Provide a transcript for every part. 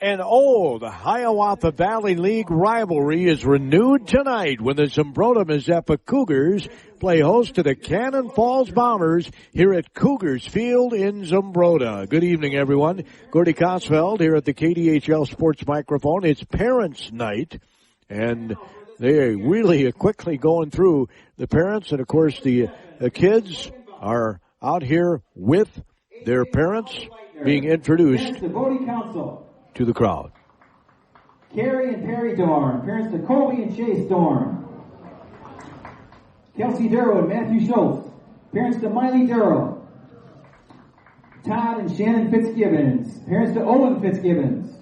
An old Hiawatha Valley League rivalry is renewed tonight when the Zumbrota-Mazeppa Cougars play host to the Cannon Falls Bombers here at Cougars Field in Zumbrota. Good evening, everyone. Gordy Kosfeld here at the KDHL Sports Microphone. It's Parents' Night, and they are really quickly going through the parents, and of course the kids are out here with their parents being introduced to the crowd. Carrie and Perry Dorn, parents to Colby and Chase Dorn. Kelsey Darrow and Matthew Schultz, parents to Miley Darrow. Todd and Shannon Fitzgibbons, parents to Owen Fitzgibbons.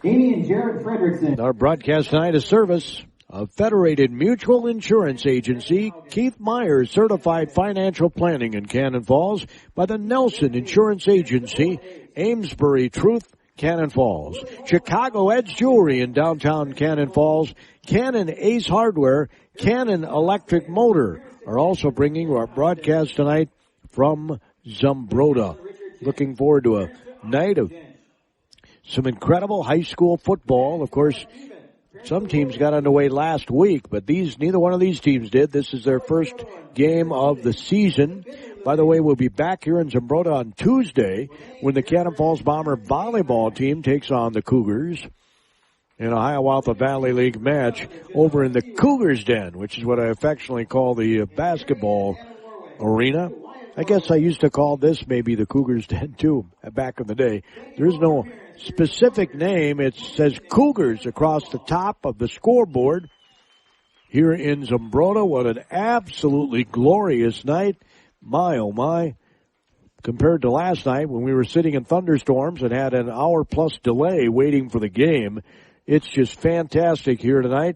Amy and Jared Fredrickson. Our broadcast tonight is service of Federated Mutual Insurance Agency, Keith Myers Certified Financial Planning in Cannon Falls by the Nelson Insurance Agency, Amesbury Truth, Cannon Falls, Chicago Edge Jewelry in downtown Cannon Falls, Cannon Ace Hardware, Cannon Electric Motor are also bringing our broadcast tonight from Zumbrota. Looking forward to a night of some incredible high school football. Of course, some teams got underway last week, but neither one of these teams did. This is their first game of the season. By the way, we'll be back here in Zumbrota on Tuesday when the Cannon Falls Bomber volleyball team takes on the Cougars in a Hiawatha Valley League match over in the Cougars Den, which is what I affectionately call the basketball arena. I guess I used to call this maybe the Cougars Den too back in the day. There is no specific name. It says Cougars across the top of the scoreboard here in Zumbrota. What an absolutely glorious night. My, oh my. Compared to last night when we were sitting in thunderstorms and had an hour-plus delay waiting for the game, it's just fantastic here tonight.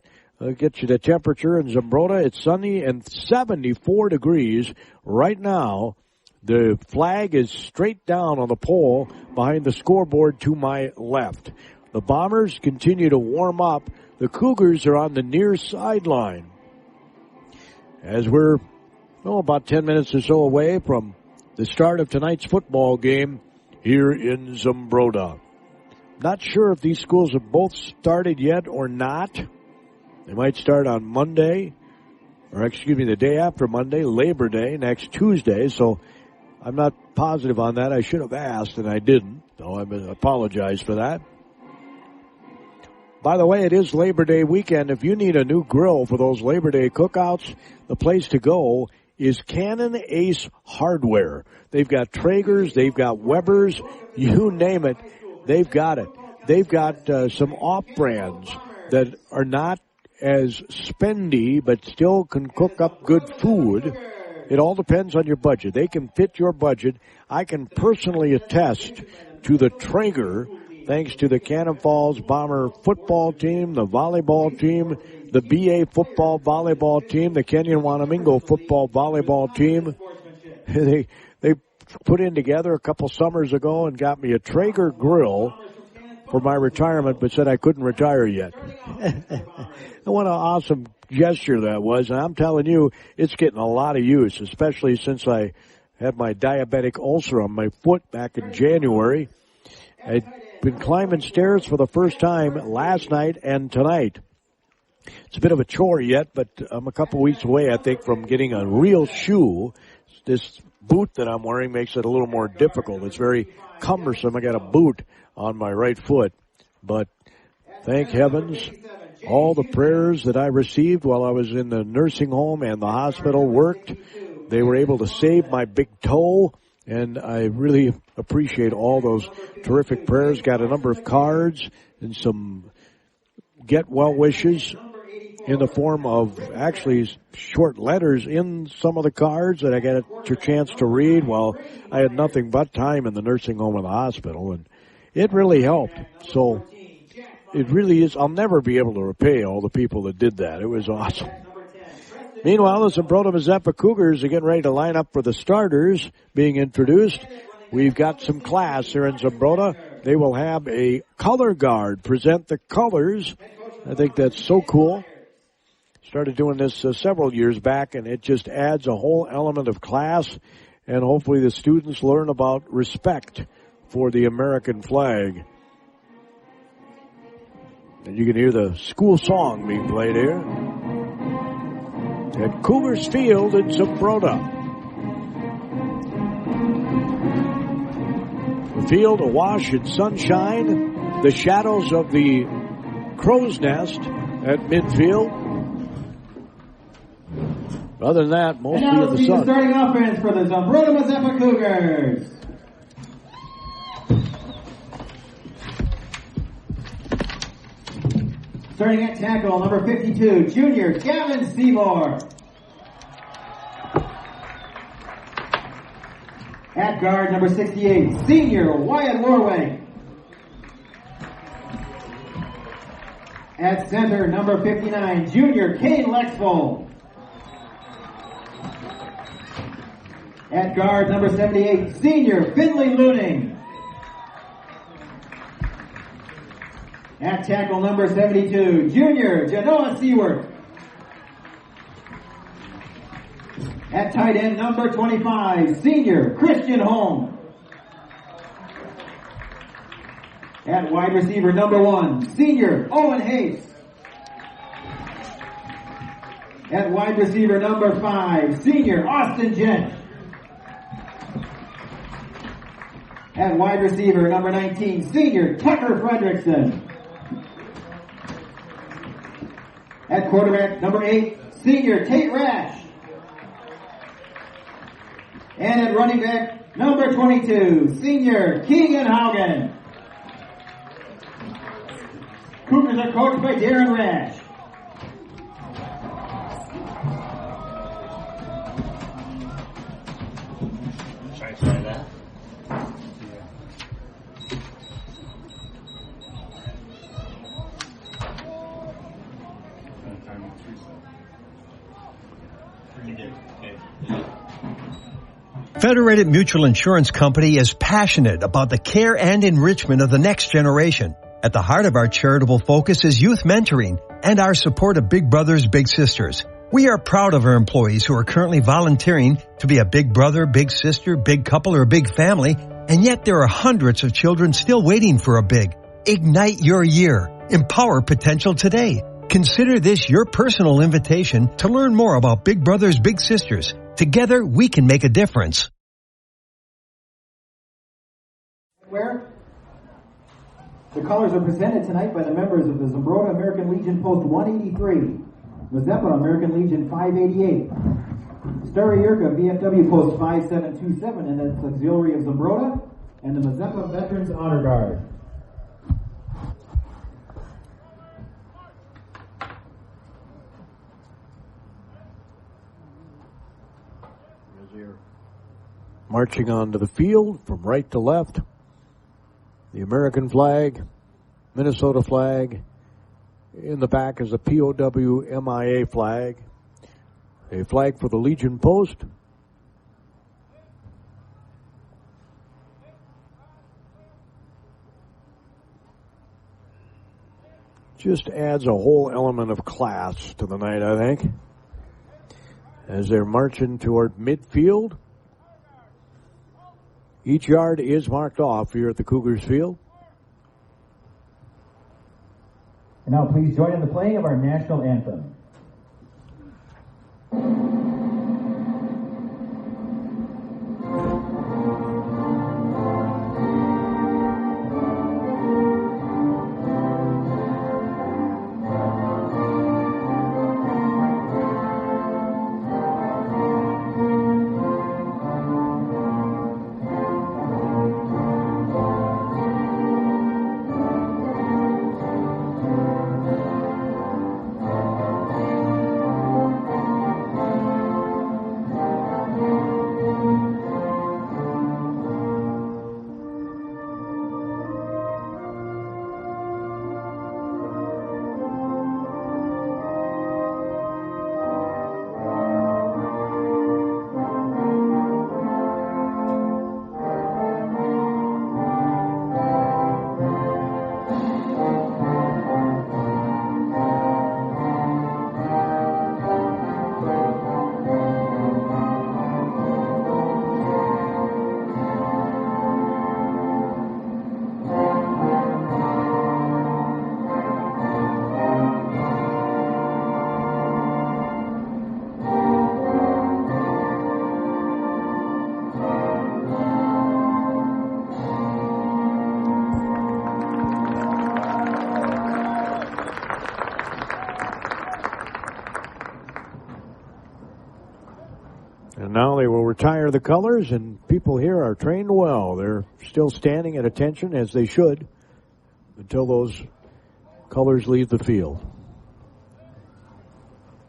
Get you the temperature in Zumbrota. It's sunny and 74 degrees right now. The flag is straight down on the pole behind the scoreboard to my left. The Bombers continue to warm up. The Cougars are on the near sideline. As we're about 10 minutes or so away from the start of tonight's football game here in Zumbrota. Not sure if these schools have both started yet or not. They might start on Monday, the day after Monday, Labor Day, next Tuesday. So I'm not positive on that. I should have asked, and I didn't. So I apologize for that. By the way, it is Labor Day weekend. If you need a new grill for those Labor Day cookouts, the place to go is Cannon Ace Hardware. They've got Traegers, they've got Webers, you name it, they've got it. They've got some off-brands that are not as spendy, but still can cook up good food. It all depends on your budget. They can fit your budget. I can personally attest to the Traeger, thanks to the Cannon Falls Bomber football team, the volleyball team, the BA football volleyball team, the Kenyon Wanamingo football volleyball team. They put in together a couple summers ago and got me a Traeger grill for my retirement, but said I couldn't retire yet. What an awesome gesture that was. And I'm telling you, it's getting a lot of use, especially since I had my diabetic ulcer on my foot back in January. I'd been climbing stairs for the first time last night and tonight. It's a bit of a chore yet, but I'm a couple weeks away, I think, from getting a real shoe. This boot that I'm wearing makes it a little more difficult. It's very cumbersome. I got a boot on my right foot. But thank heavens, all the prayers that I received while I was in the nursing home and the hospital worked. They were able to save my big toe, and I really appreciate all those terrific prayers. Got a number of cards and some get well wishes in the form of actually short letters in some of the cards that I got a chance to read while I had nothing but time in the nursing home and the hospital, and it really helped. So it really is. I'll never be able to repay all the people that did that. It was awesome. Meanwhile, the Zumbrota-Mazeppa Cougars are getting ready to line up for the starters being introduced. We've got some class here in Zumbrota. They will have a color guard present the colors. I think that's so cool. Started doing this several years back, and it just adds a whole element of class, and hopefully the students learn about respect for the American flag. And you can hear the school song being played here at Cougars Field in Zumbrota. The field awash in sunshine, the shadows of the crow's nest at midfield. Other than that, mostly in the sun. And now the starting offense for the Zumbrota-Mazeppa Cougars. Starting at tackle, number 52, junior Gavin Seymour. At guard, number 68, senior Wyatt Warwick. At center, number 59, junior Kane Lexvold. At guard, number 78, senior Finley Looning. At tackle, number 72, junior Genoa Seward. At tight end, number 25, senior Christian Holm. At wide receiver, number 1, senior Owen Hayes. At wide receiver, number 5, senior Austin Jent. At wide receiver, number 19, senior Tucker Fredrickson. At quarterback, number 8, senior Tate Rash. And at running back, number 22, senior Keegan Haugen. Cougars are coached by Darren Rash. Should I try that? Federated Mutual Insurance Company is passionate about the care and enrichment of the next generation. At the heart of our charitable focus is youth mentoring and our support of Big Brothers Big Sisters. We are proud of our employees who are currently volunteering to be a big brother, big sister, big couple, or a big family, and yet there are hundreds of children still waiting for a big. Ignite your year. Empower potential today. Consider this your personal invitation to learn more about Big Brothers Big Sisters. Together, we can make a difference. Where? The colors are presented tonight by the members of the Zumbrota American Legion Post 183, Mazeppa American Legion 588, Starayurka VFW Post 5727 and its auxiliary of Zumbrota, and the Mazeppa Veterans Honor Guard. Marching onto the field from right to left, the American flag, Minnesota flag. In the back is a POW MIA flag, a flag for the Legion Post. Just adds a whole element of class to the night, I think, as they're marching toward midfield. Each yard is marked off here at the Cougars Field. And now please join in the playing of our national anthem. now they will retire the colors, and people here are trained well. They're still standing at attention, as they should, until those colors leave the field.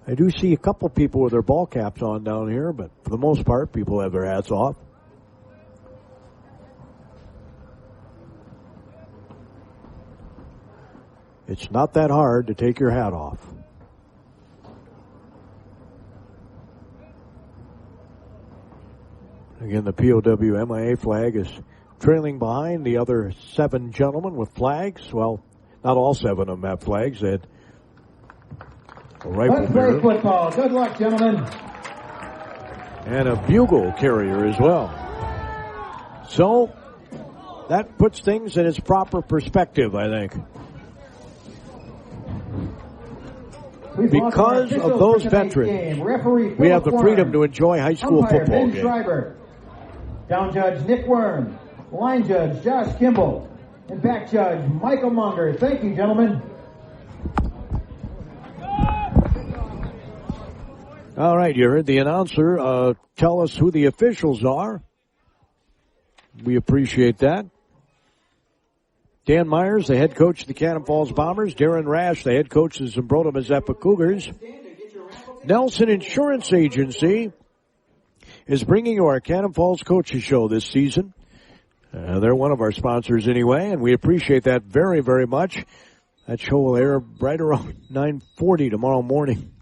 I do see a couple people with their ball caps on down here, but for the most part, people have their hats off. It's not that hard to take your hat off. Again, the POW-MIA flag is trailing behind the other 7 gentlemen with flags. Well, not all 7 of them have flags. They had a rifle Let's play football. Good luck, gentlemen. And a bugle carrier as well. So, that puts things in its proper perspective, I think. Because of those veterans, we have the freedom to enjoy high school football games. Down judge Nick Worm, line judge Josh Kimball, and back judge Michael Munger. Thank you, gentlemen. All right, you heard the announcer tell us who the officials are. We appreciate that. Dan Myers, the head coach of the Cannon Falls Bombers. Darren Rash, the head coach of the Zumbrota-Mazeppa Cougars. Nelson Insurance Agency is bringing you our Cannon Falls Coaches Show this season. They're one of our sponsors anyway, and we appreciate that very, very much. That show will air right around 9:40 tomorrow morning.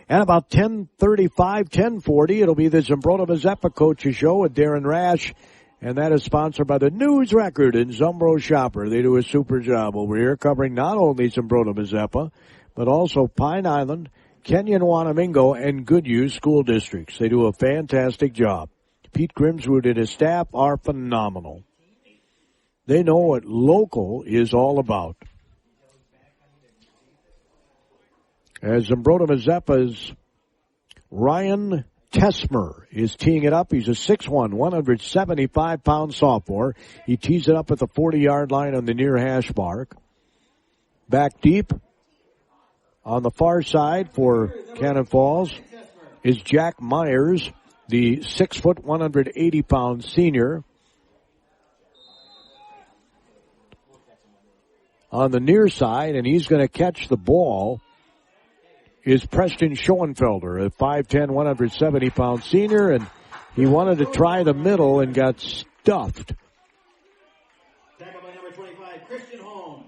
And about 10:35, 10:40, it'll be the Zumbrota-Mazeppa Coaches Show with Darren Rash. And that is sponsored by the News Record and Zumbro Shopper. They do a super job over here covering not only Zumbrota-Mazeppa, but also Pine Island, Kenyon-Wanamingo, and Goodhue school districts. They do a fantastic job. Pete Grimswood and his staff are phenomenal. They know what local is all about. As Zumbrota-Mazeppa's Ryan Tesmer is teeing it up. He's a 6'1", 175-pound sophomore. He tees it up at the 40-yard line on the near hash mark. Back deep on the far side for Cannon Falls is Jack Myers, the 6', 180-pound senior. On the near side, and he's going to catch the ball, is Preston Schoenfelder, a 5'10", 170-pound senior, and he wanted to try the middle and got stuffed. Tackle by number 25, Christian Holm.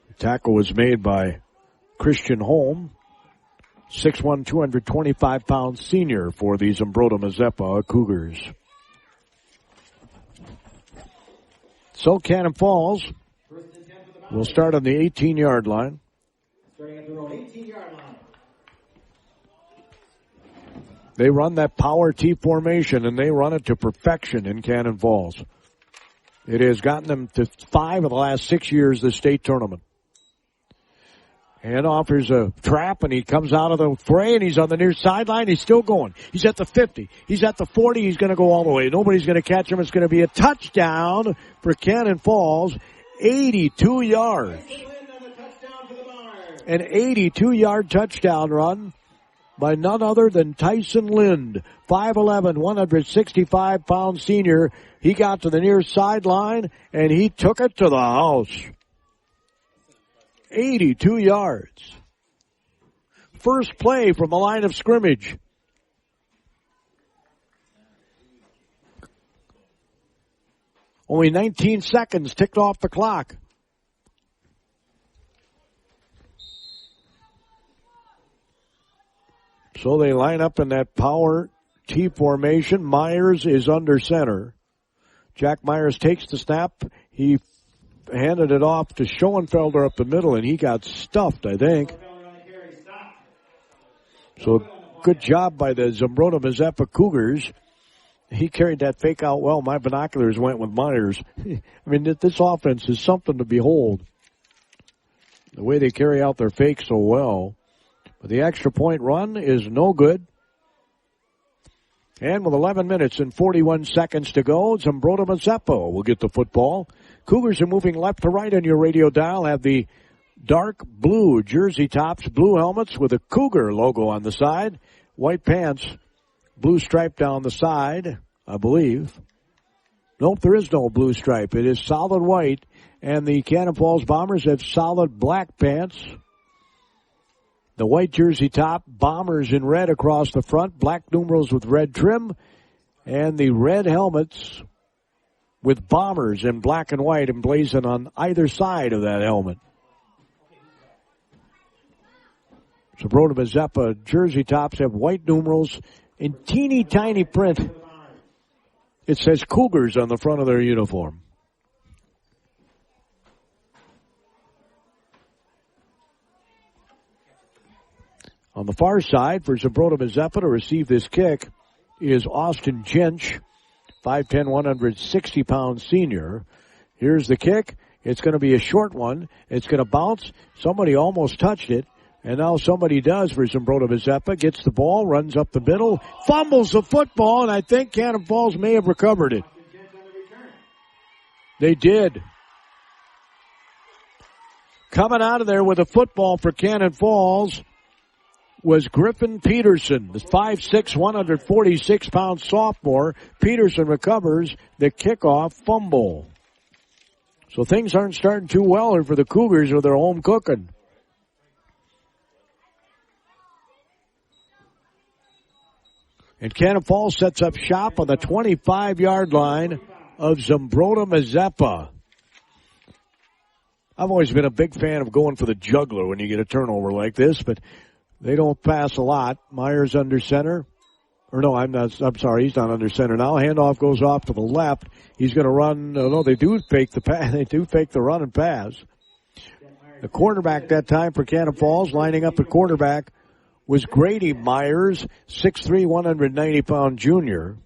The tackle was made by Christian Holm, 6'1", 225-pound senior for the Zumbrota-Mazeppa Cougars. So Cannon Falls will start on the 18-yard line. Starting at their own 18-yard line. They run that power T formation, and they run it to perfection in Cannon Falls. It has gotten them to 5 of the last 6 years of the state tournament. And offers a trap, and he comes out of the fray, and he's on the near sideline. He's still going. He's at the 50. He's at the 40. He's going to go all the way. Nobody's going to catch him. It's going to be a touchdown for Cannon Falls, 82 yards. An 82-yard touchdown run by none other than Tyson Lind, 5'11", 165-pound senior. He got to the near sideline, and he took it to the house. 82 yards. First play from the line of scrimmage. Only 19 seconds ticked off the clock. So they line up in that power T formation. Myers is under center. Jack Myers takes the snap. He handed it off to Schoenfelder up the middle, and he got stuffed, I think. So good job by the Zumbrota-Mazeppa Cougars. He carried that fake out well. My binoculars went with Myers. I mean, this offense is something to behold. The way they carry out their fake so well. But the extra point run is no good. And with 11 minutes and 41 seconds to go, Zumbrota-Mazeppa will get the football. Cougars are moving left to right on your radio dial. Have the dark blue jersey tops, blue helmets with a Cougar logo on the side, white pants, blue stripe down the side, I believe. Nope, there is no blue stripe. It is solid white, and the Cannon Falls Bombers have solid black pants. The white jersey top, Bombers in red across the front, black numerals with red trim, and the red helmets with Bombers in black and white emblazoned on either side of that helmet. Zumbrota-Mazeppa jersey tops have white numerals in teeny tiny print. It says Cougars on the front of their uniform. On the far side for Zumbrota-Mazeppa to receive this kick is Austin Jench, 5'10", 160-pound senior. Here's the kick. It's going to be a short one. It's going to bounce. Somebody almost touched it. And now somebody does for Zumbrota-Mazeppa. Gets the ball, runs up the middle, fumbles the football, and I think Cannon Falls may have recovered it. They did. Coming out of there with a football for Cannon Falls was Griffin Peterson, the 5'6", 146-pound sophomore. Peterson recovers the kickoff fumble. So things aren't starting too well here for the Cougars with their home cooking. And Cannon Falls sets up shop on the 25-yard line of Zumbrota-Mazeppa. I've always been a big fan of going for the juggler when you get a turnover like this, but they don't pass a lot. Myers under center. Or no, I'm sorry, he's not under center now. Handoff goes off to the left. He's going to run. No, they do fake the pass. They do fake the run and pass. The quarterback that time for Cannon Falls, lining up at quarterback, was Grady Myers, 6'3", 190-pound junior.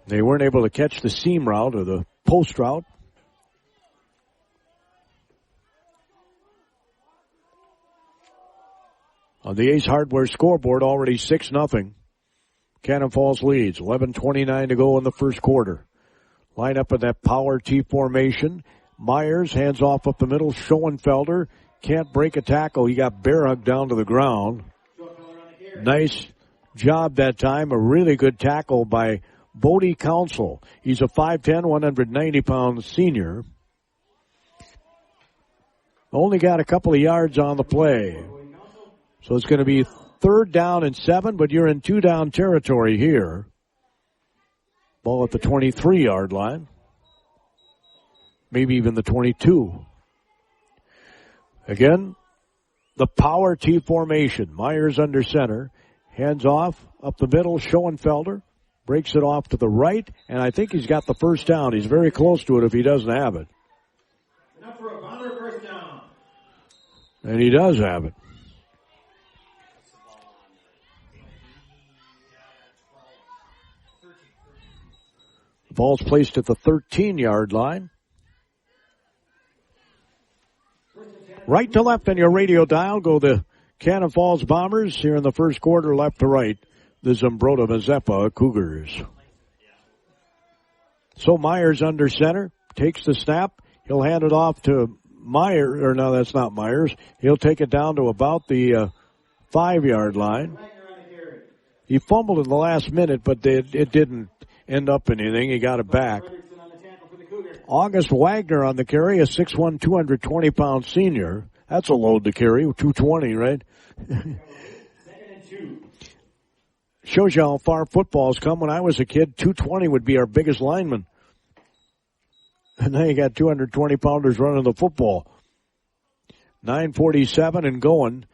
They weren't able to catch the seam route or the post route. On the Ace Hardware scoreboard, already 6-0. Cannon Falls leads, 11:29 to go in the first quarter. Line up in that power T formation. Myers hands off up the middle. Schoenfelder can't break a tackle. He got bear hugged down to the ground. Nice job that time. A really good tackle by Bodie Council. He's a 5'10", 190-pound senior. Only got a couple of yards on the play. So it's going to be 3rd down and 7, but you're in 2-down territory here. Ball at the 23-yard line. Maybe even the 22. Again, the power T formation. Myers under center. Hands off, up the middle, Schoenfelder. Breaks it off to the right, and I think he's got the first down. He's very close to it if he doesn't have it. Enough for a Bonner first down. And he does have it. The ball's placed at the 13-yard line. Right to left on your radio dial go the Cannon Falls Bombers. Here in the first quarter, left to right, the Zumbrota-Mazeppa Cougars. So Myers under center, takes the snap. He'll hand it off to Myers, or no, that's not Myers. He'll take it down to about the 5-yard line. He fumbled in the last minute, but it didn't end up in anything. He got it back. August Wagner on the carry, a 6'1", 220-pound senior. That's a load to carry, 220, right? Shows you how far football's come. When I was a kid, 220 would be our biggest lineman. And now you got 220-pounders running the football. 9:47 and going.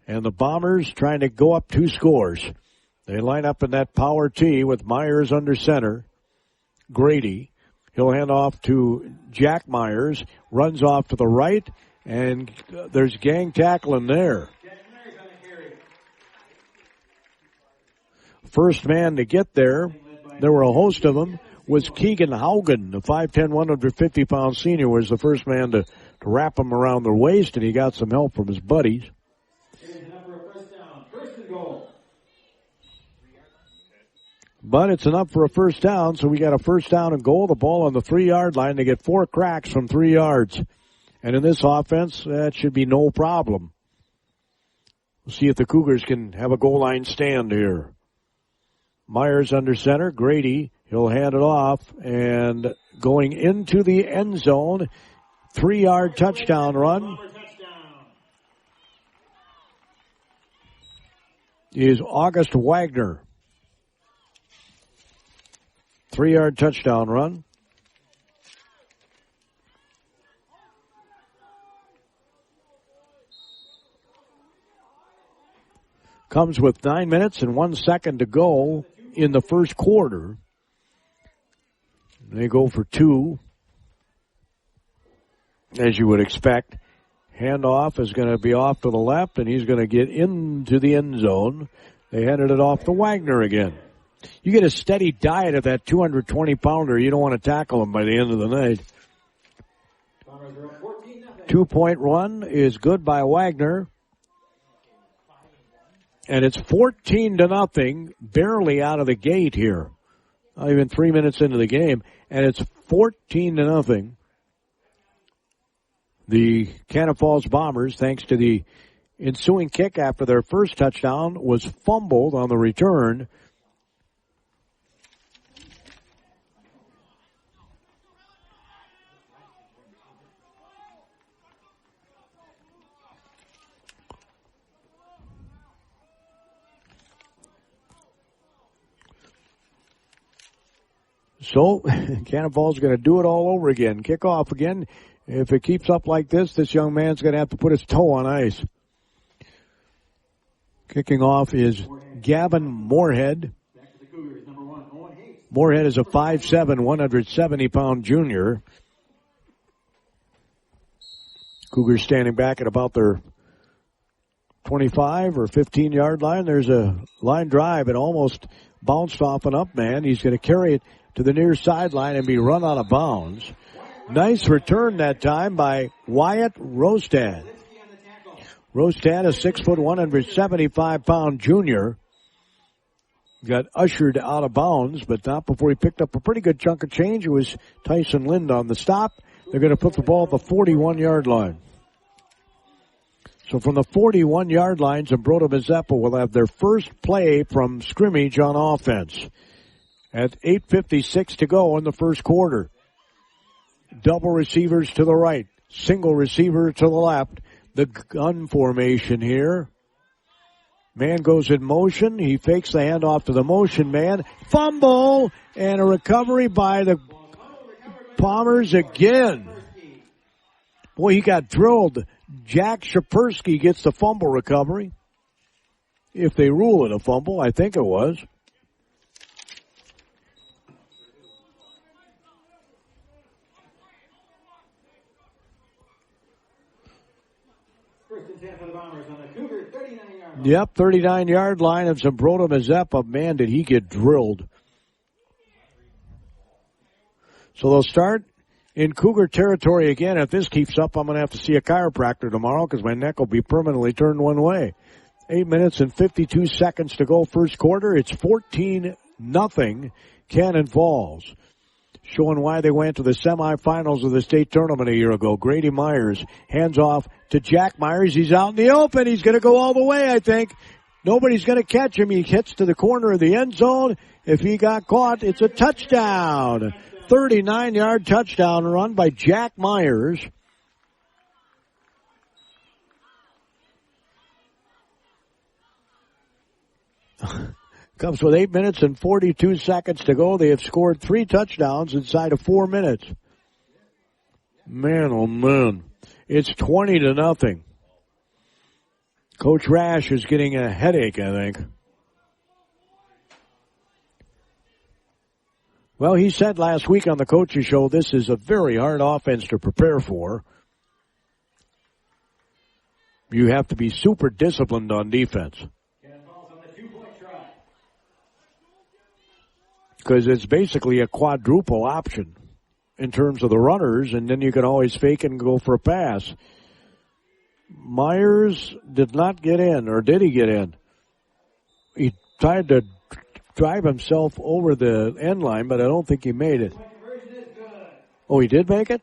And the Bombers trying to go up 2 scores. They line up in that power T with Myers under center. Grady. He'll hand off to Jack Myers. Runs off to the right. And there's gang tackling there. First man to get there were a host of them, was Keegan Haugen, the 5'10", 150-pound senior, was the first man to wrap him around the waist, and he got some help from his buddies. But it's enough for a first down, so we got a first down and goal. The ball on the 3-yard line. They get 4 cracks from 3 yards. And in this offense, that should be no problem. We'll see if the Cougars can have a goal line stand here. Myers under center. Grady, he'll hand it off. And going into the end zone, 3-yard touchdown run is August Wagner. 3-yard touchdown run. Comes with 9 minutes and 1 second to go in the first quarter. They go for 2, as you would expect. Handoff is going to be off to the left, and he's going to get into the end zone. They handed it off to Wagner again. You get a steady diet of that 220-pounder. You don't want to tackle him by the end of the night. 2-point run is good by Wagner. And it's 14-0, barely out of the gate here. Not even 3 minutes into the game. And it's 14-0. The Cannon Falls Bombers, thanks to the ensuing kick after their first touchdown, was fumbled on the return. So, Cannon Falls is going to do it all over again. Kick off again. If it keeps up like this young man's going to have to put his toe on ice. Kicking off is Gavin Moorhead. Moorhead is a 5'7", 170-pound junior. Cougars standing back at about their 25 or 15-yard line. There's a line drive. It almost bounced off an up man. He's going to carry it to the near sideline and be run out of bounds. Nice return that time by Wyatt Rostad. Rostad, a 6', 175-pound junior. Got ushered out of bounds, but not before he picked up a pretty good chunk of change. It was Tyson Lind on the stop. They're going to put the ball at the 41-yard line. So from the 41-yard line, Zumbrota-Mazeppa will have their first play from scrimmage on offense. At 8:56 to go in the first quarter. Double receivers to the right. Single receiver to the left. The gun formation here. Man goes in motion. He fakes the handoff to the motion man. Fumble and a recovery by the Bombers again. Boy, he got drilled. Jack Shapersky gets the fumble recovery. If they rule it a fumble, I think it was. Yep, 39-yard line of Zumbrota-Mazeppa. Man, did he get drilled. So they'll start in Cougar territory again. If this keeps up, I'm going to have to see a chiropractor tomorrow because my neck will be permanently turned one way. 8 minutes and 52 seconds to go first quarter. It's 14-0 Cannon Falls. Showing why they went to the semifinals of the state tournament a year ago. Grady Myers hands off to Jack Myers. He's out in the open. He's going to go all the way, I think. Nobody's going to catch him. He hits to the corner of the end zone. If he got caught, it's a touchdown. 39-yard touchdown run by Jack Myers. Comes with 8 minutes and 42 seconds to go. They have scored 3 touchdowns inside of 4 minutes. Man, oh man. It's 20-0. Coach Rash is getting a headache, I think. Well, he said last week on the coaches show this is a very hard offense to prepare for. You have to be super disciplined on defense. Because it's basically a quadruple option in terms of the runners, and then you can always fake and go for a pass. Myers did not get in, or did he get in? He tried to drive himself over the end line, but I don't think he made it. Oh, he did make it?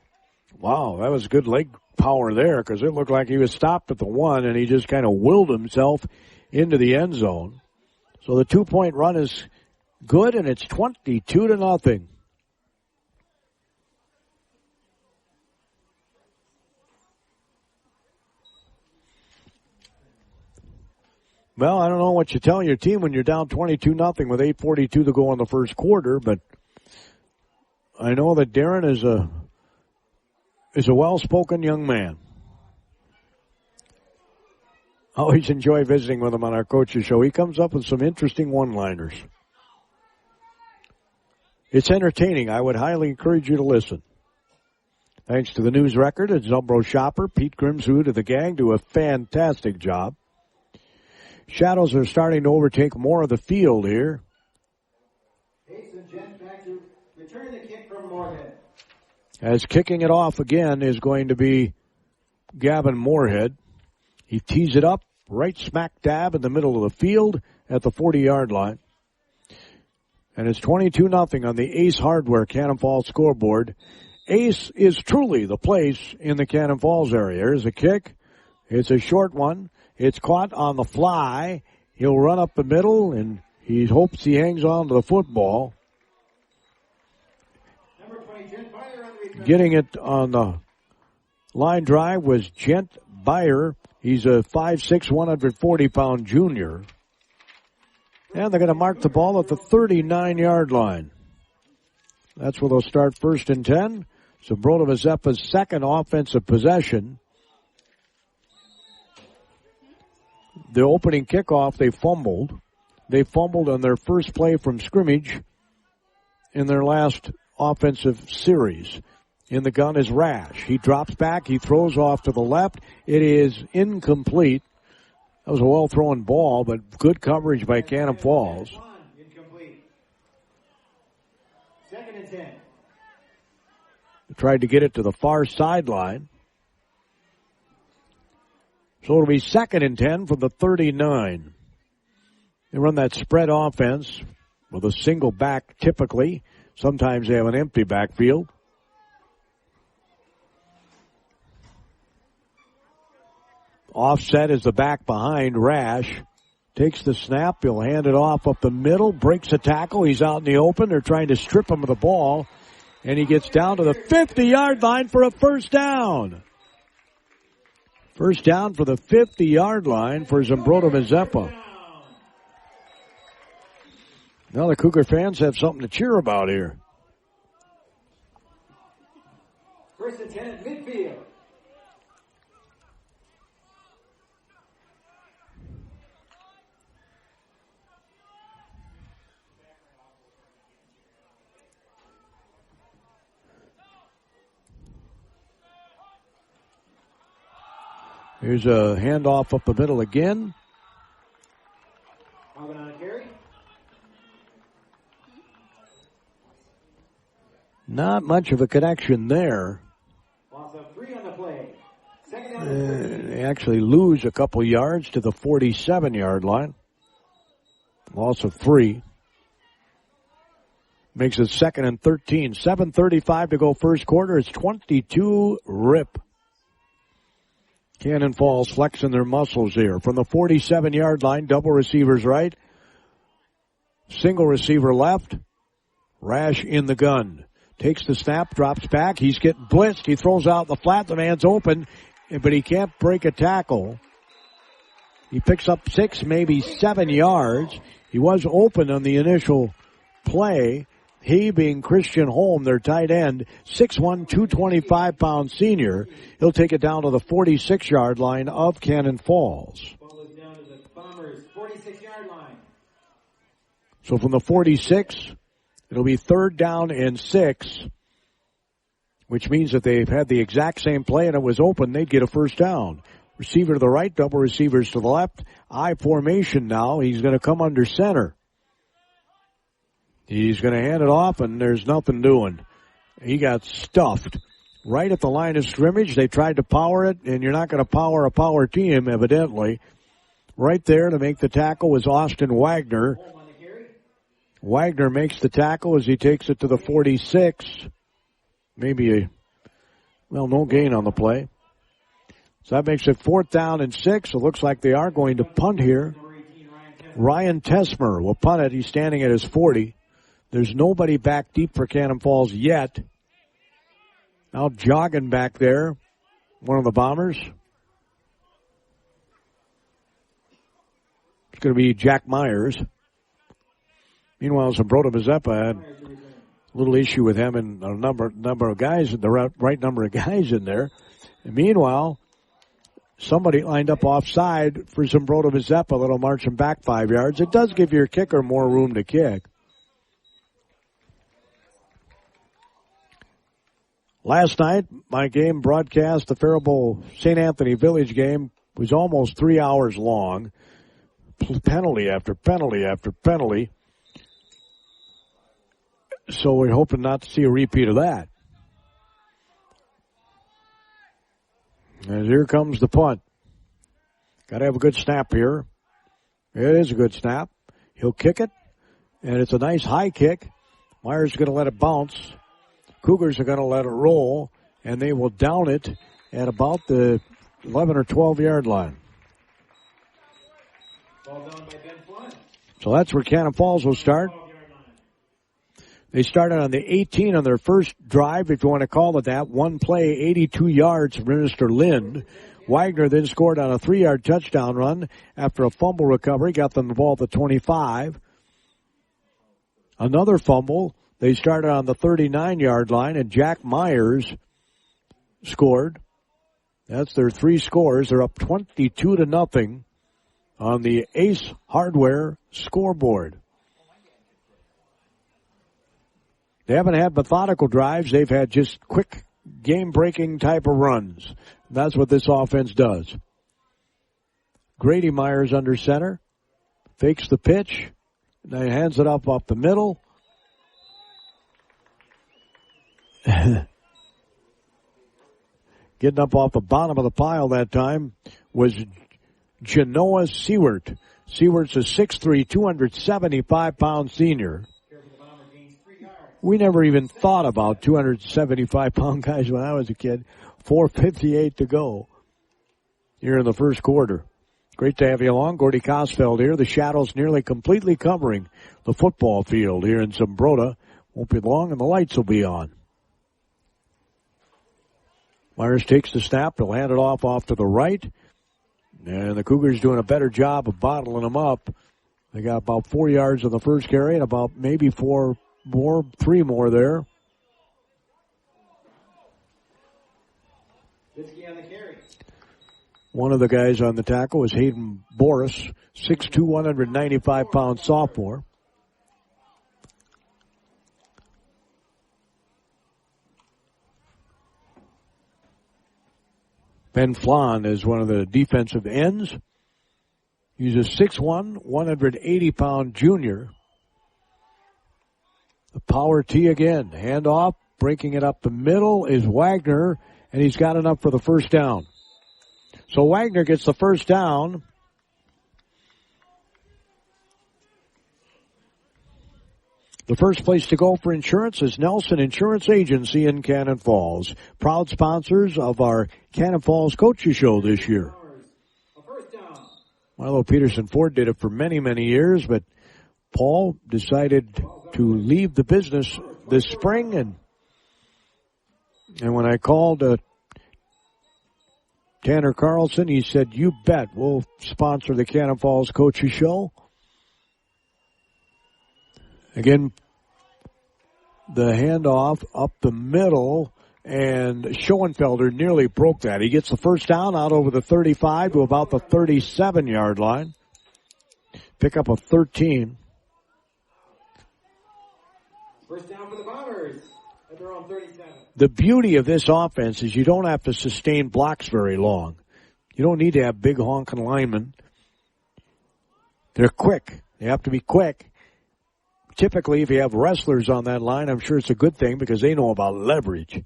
Wow, that was good leg power there because it looked like he was stopped at the 1 and he just kind of willed himself into the end zone. So the 2-point run is good and it's 22-0. Well, I don't know what you tell your team when you're down 22-0 with 8:42 to go in the first quarter, but I know that Darren is a well-spoken young man. Always enjoy visiting with him on our coaches show. He comes up with some interesting one-liners. It's entertaining. I would highly encourage you to listen. Thanks to the news record and Zumbro Shopper, Pete Grimswood of the gang do a fantastic job. Shadows are starting to overtake more of the field here. Return the kick from Moorhead. As kicking it off again is going to be Gavin Moorhead. He tees it up right smack dab in the middle of the field at the 40-yard line. And it's 22-0 on the Ace Hardware Cannon Falls scoreboard. Ace is truly the place in the Cannon Falls area. Here's a kick. It's a short one. It's caught on the fly. He'll run up the middle, and he hopes he hangs on to the football. Getting it on the line drive was Gent Beyer. He's a 5'6", 140-pound junior. And they're going to mark the ball at the 39-yard line. That's where they'll start 1st and 10. Zumbrota-Mazeppa's second offensive possession. The opening kickoff, they fumbled. They fumbled on their first play from scrimmage in their last offensive series. In the gun is Rash. He drops back. He throws off to the left. It is incomplete. That was a well-thrown ball, but good coverage by Cannon Falls. Incomplete. 2nd and 10. Tried to get it to the far sideline. So it'll be 2nd and 10 from the 39. They run that spread offense with a single back typically. Sometimes they have an empty backfield. Offset is the back behind. Rash takes the snap. He'll hand it off up the middle. Breaks a tackle. He's out in the open. They're trying to strip him of the ball. And he gets down to the 50-yard line for a first down. First down for the 50-yard line for Zumbrota-Mazeppa. Now the Cougar fans have something to cheer about here. 1st and 10 at midfield. Here's a handoff up the middle again. Hogan on a carry. Not much of a connection there. Loss of 3 on the play. 2nd down and 13. They actually lose a couple yards to the 47-yard line. Loss of 3. Makes it 2nd and 13. 7:35 to go first quarter. It's 22-rip. Cannon Falls flexing their muscles here. From the 47-yard line, double receivers right. Single receiver left. Rash in the gun. Takes the snap, drops back. He's getting blitzed. He throws out the flat. The man's open, but he can't break a tackle. He picks up 6, maybe 7 yards. He was open on the initial play. He being Christian Holm, their tight end, 6'1", 225-pound senior. He'll take it down to the 46-yard line of Cannon Falls. Ball is down to the Bombers' 46-yard line. So from the 46, it'll be 3rd down and 6, which means that they've had the exact same play and it was open, they'd get a first down. Receiver to the right, double receivers to the left. I formation now. He's going to come under center. He's going to hand it off, and there's nothing doing. He got stuffed right at the line of scrimmage. They tried to power it, and you're not going to power a power team, evidently. Right there to make the tackle was Austin Wagner. Wagner makes the tackle as he takes it to the 46. No gain on the play. So that makes it 4th down and 6. It looks like they are going to punt here. Ryan Tesmer will punt it. He's standing at his 40. There's nobody back deep for Cannon Falls yet. Now jogging back there, one of the Bombers. It's going to be Jack Myers. Meanwhile, Zumbrota-Mazeppa had a little issue with him and a number of guys, the right number of guys in there. And meanwhile, somebody lined up offside for Zumbrota-Mazeppa that'll march him back 5 yards. It does give your kicker more room to kick. Last night, my game broadcast, the Faribault St. Anthony Village game, was almost 3 hours long. Penalty after penalty after penalty. So we're hoping not to see a repeat of that. And here comes the punt. Got to have a good snap here. It is a good snap. He'll kick it, and it's a nice high kick. Myers is going to let it bounce. Cougars are going to let it roll, and they will down it at about the 11 or 12-yard line. So that's where Cannon Falls will start. They started on the 18 on their first drive, if you want to call it that. One play, 82 yards from Mr. Lind. Wagner then scored on a 3-yard touchdown run after a fumble recovery, got them the ball at the 25. Another fumble. They started on the 39-yard line, and Jack Myers scored. That's their 3 scores. They're up 22-0 on the Ace Hardware scoreboard. They haven't had methodical drives. They've had just quick, game-breaking type of runs. That's what this offense does. Grady Myers under center. Fakes the pitch. Then hands it up the middle. Getting up off the bottom of the pile that time was Genoa Seward. Seward's a 6'3", 275-pound senior. We never even thought about 275-pound guys when I was a kid. 4:58 to go here in the first quarter. Great to have you along. Gordy Kosfeld here. The shadows nearly completely covering the football field here in Zumbrota. Won't be long and the lights will be on. Myers takes the snap. He'll hand it off to the right. And the Cougars doing a better job of bottling them up. They got about 4 yards on the first carry and about maybe 3 more there. One of the guys on the tackle is Hayden Boris, 6'2", 195-pound sophomore. Ben Flan is one of the defensive ends. He's a 6'1", 180-pound junior. The power tee again. Handoff, breaking it up the middle is Wagner, and he's got enough for the first down. So Wagner gets the first down. The first place to go for insurance is Nelson Insurance Agency in Cannon Falls. Proud sponsors of our Cannon Falls Coaches Show this year. Milo Peterson Ford did it for many, many years, but Paul decided to leave the business this spring, and when I called Tanner Carlson, he said, "You bet, we'll sponsor the Cannon Falls Coaches Show." Again, the handoff up the middle, and Schoenfelder nearly broke that. He gets the first down out over the 35 to about the 37-yard line. Pick up a 13. First down for the Bombers at their own 37. The beauty of this offense is you don't have to sustain blocks very long. You don't need to have big honking linemen. They're quick. They have to be quick. Typically, if you have wrestlers on that line, I'm sure it's a good thing because they know about leverage.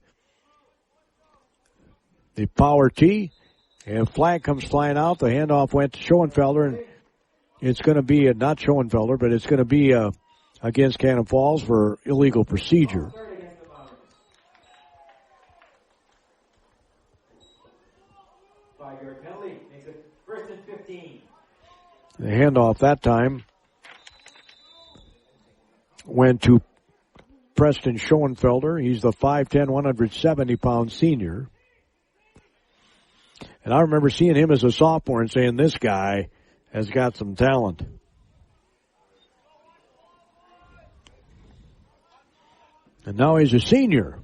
The power tee, and flag comes flying out. The handoff went to Schoenfelder, and it's going to be not Schoenfelder, but it's going to be a against Cannon Falls for illegal procedure. The handoff that time went to Preston Schoenfelder. He's the 5'10", 170-pound senior. And I remember seeing him as a sophomore and saying, this guy has got some talent. And now he's a senior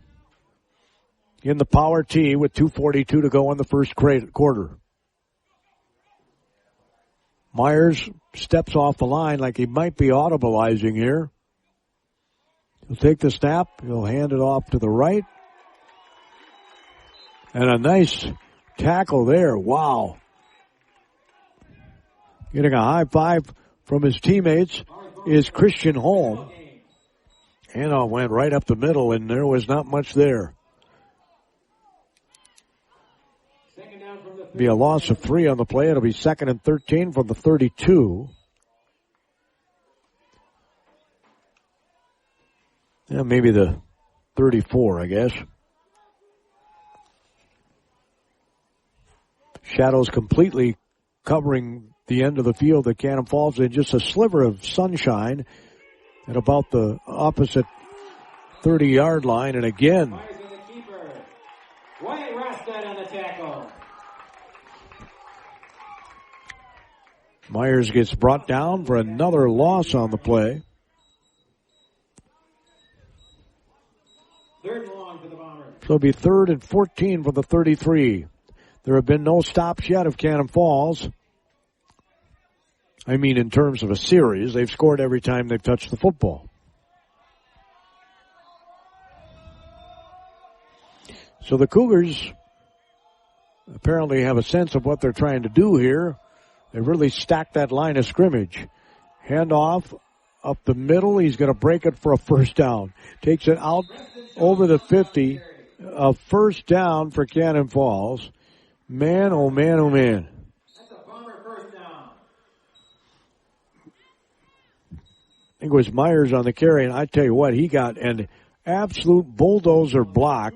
in the power tee with 2:42 to go in the first quarter. Myers steps off the line like he might be audibilizing here. He'll take the snap. He'll hand it off to the right. And a nice tackle there. Wow. Getting a high five from his teammates is Christian Holm. Handoff went right up the middle, and there was not much there. Be a loss of 3 on the play. It'll be 2nd and 13 from the 32. Yeah, maybe the 34, I guess. Shadows completely covering the end of the field that Cannon Falls in. Just a sliver of sunshine at about the opposite 30-yard line. And again, Wyatt Rostad on the tackle. Myers gets brought down for another loss on the play. 3rd and long for the Bombers. So it'll be 3rd and 14 for the 33. There have been no stops yet of Cannon Falls. I mean, in terms of a series, they've scored every time they've touched the football. So the Cougars apparently have a sense of what they're trying to do here. They really stacked that line of scrimmage. Handoff up the middle. He's going to break it for a first down. Takes it out over the 50. A first down for Cannon Falls. Man, oh man, oh man. That's a Bomber first down. I think it was Myers on the carry, and I tell you what, he got an absolute bulldozer block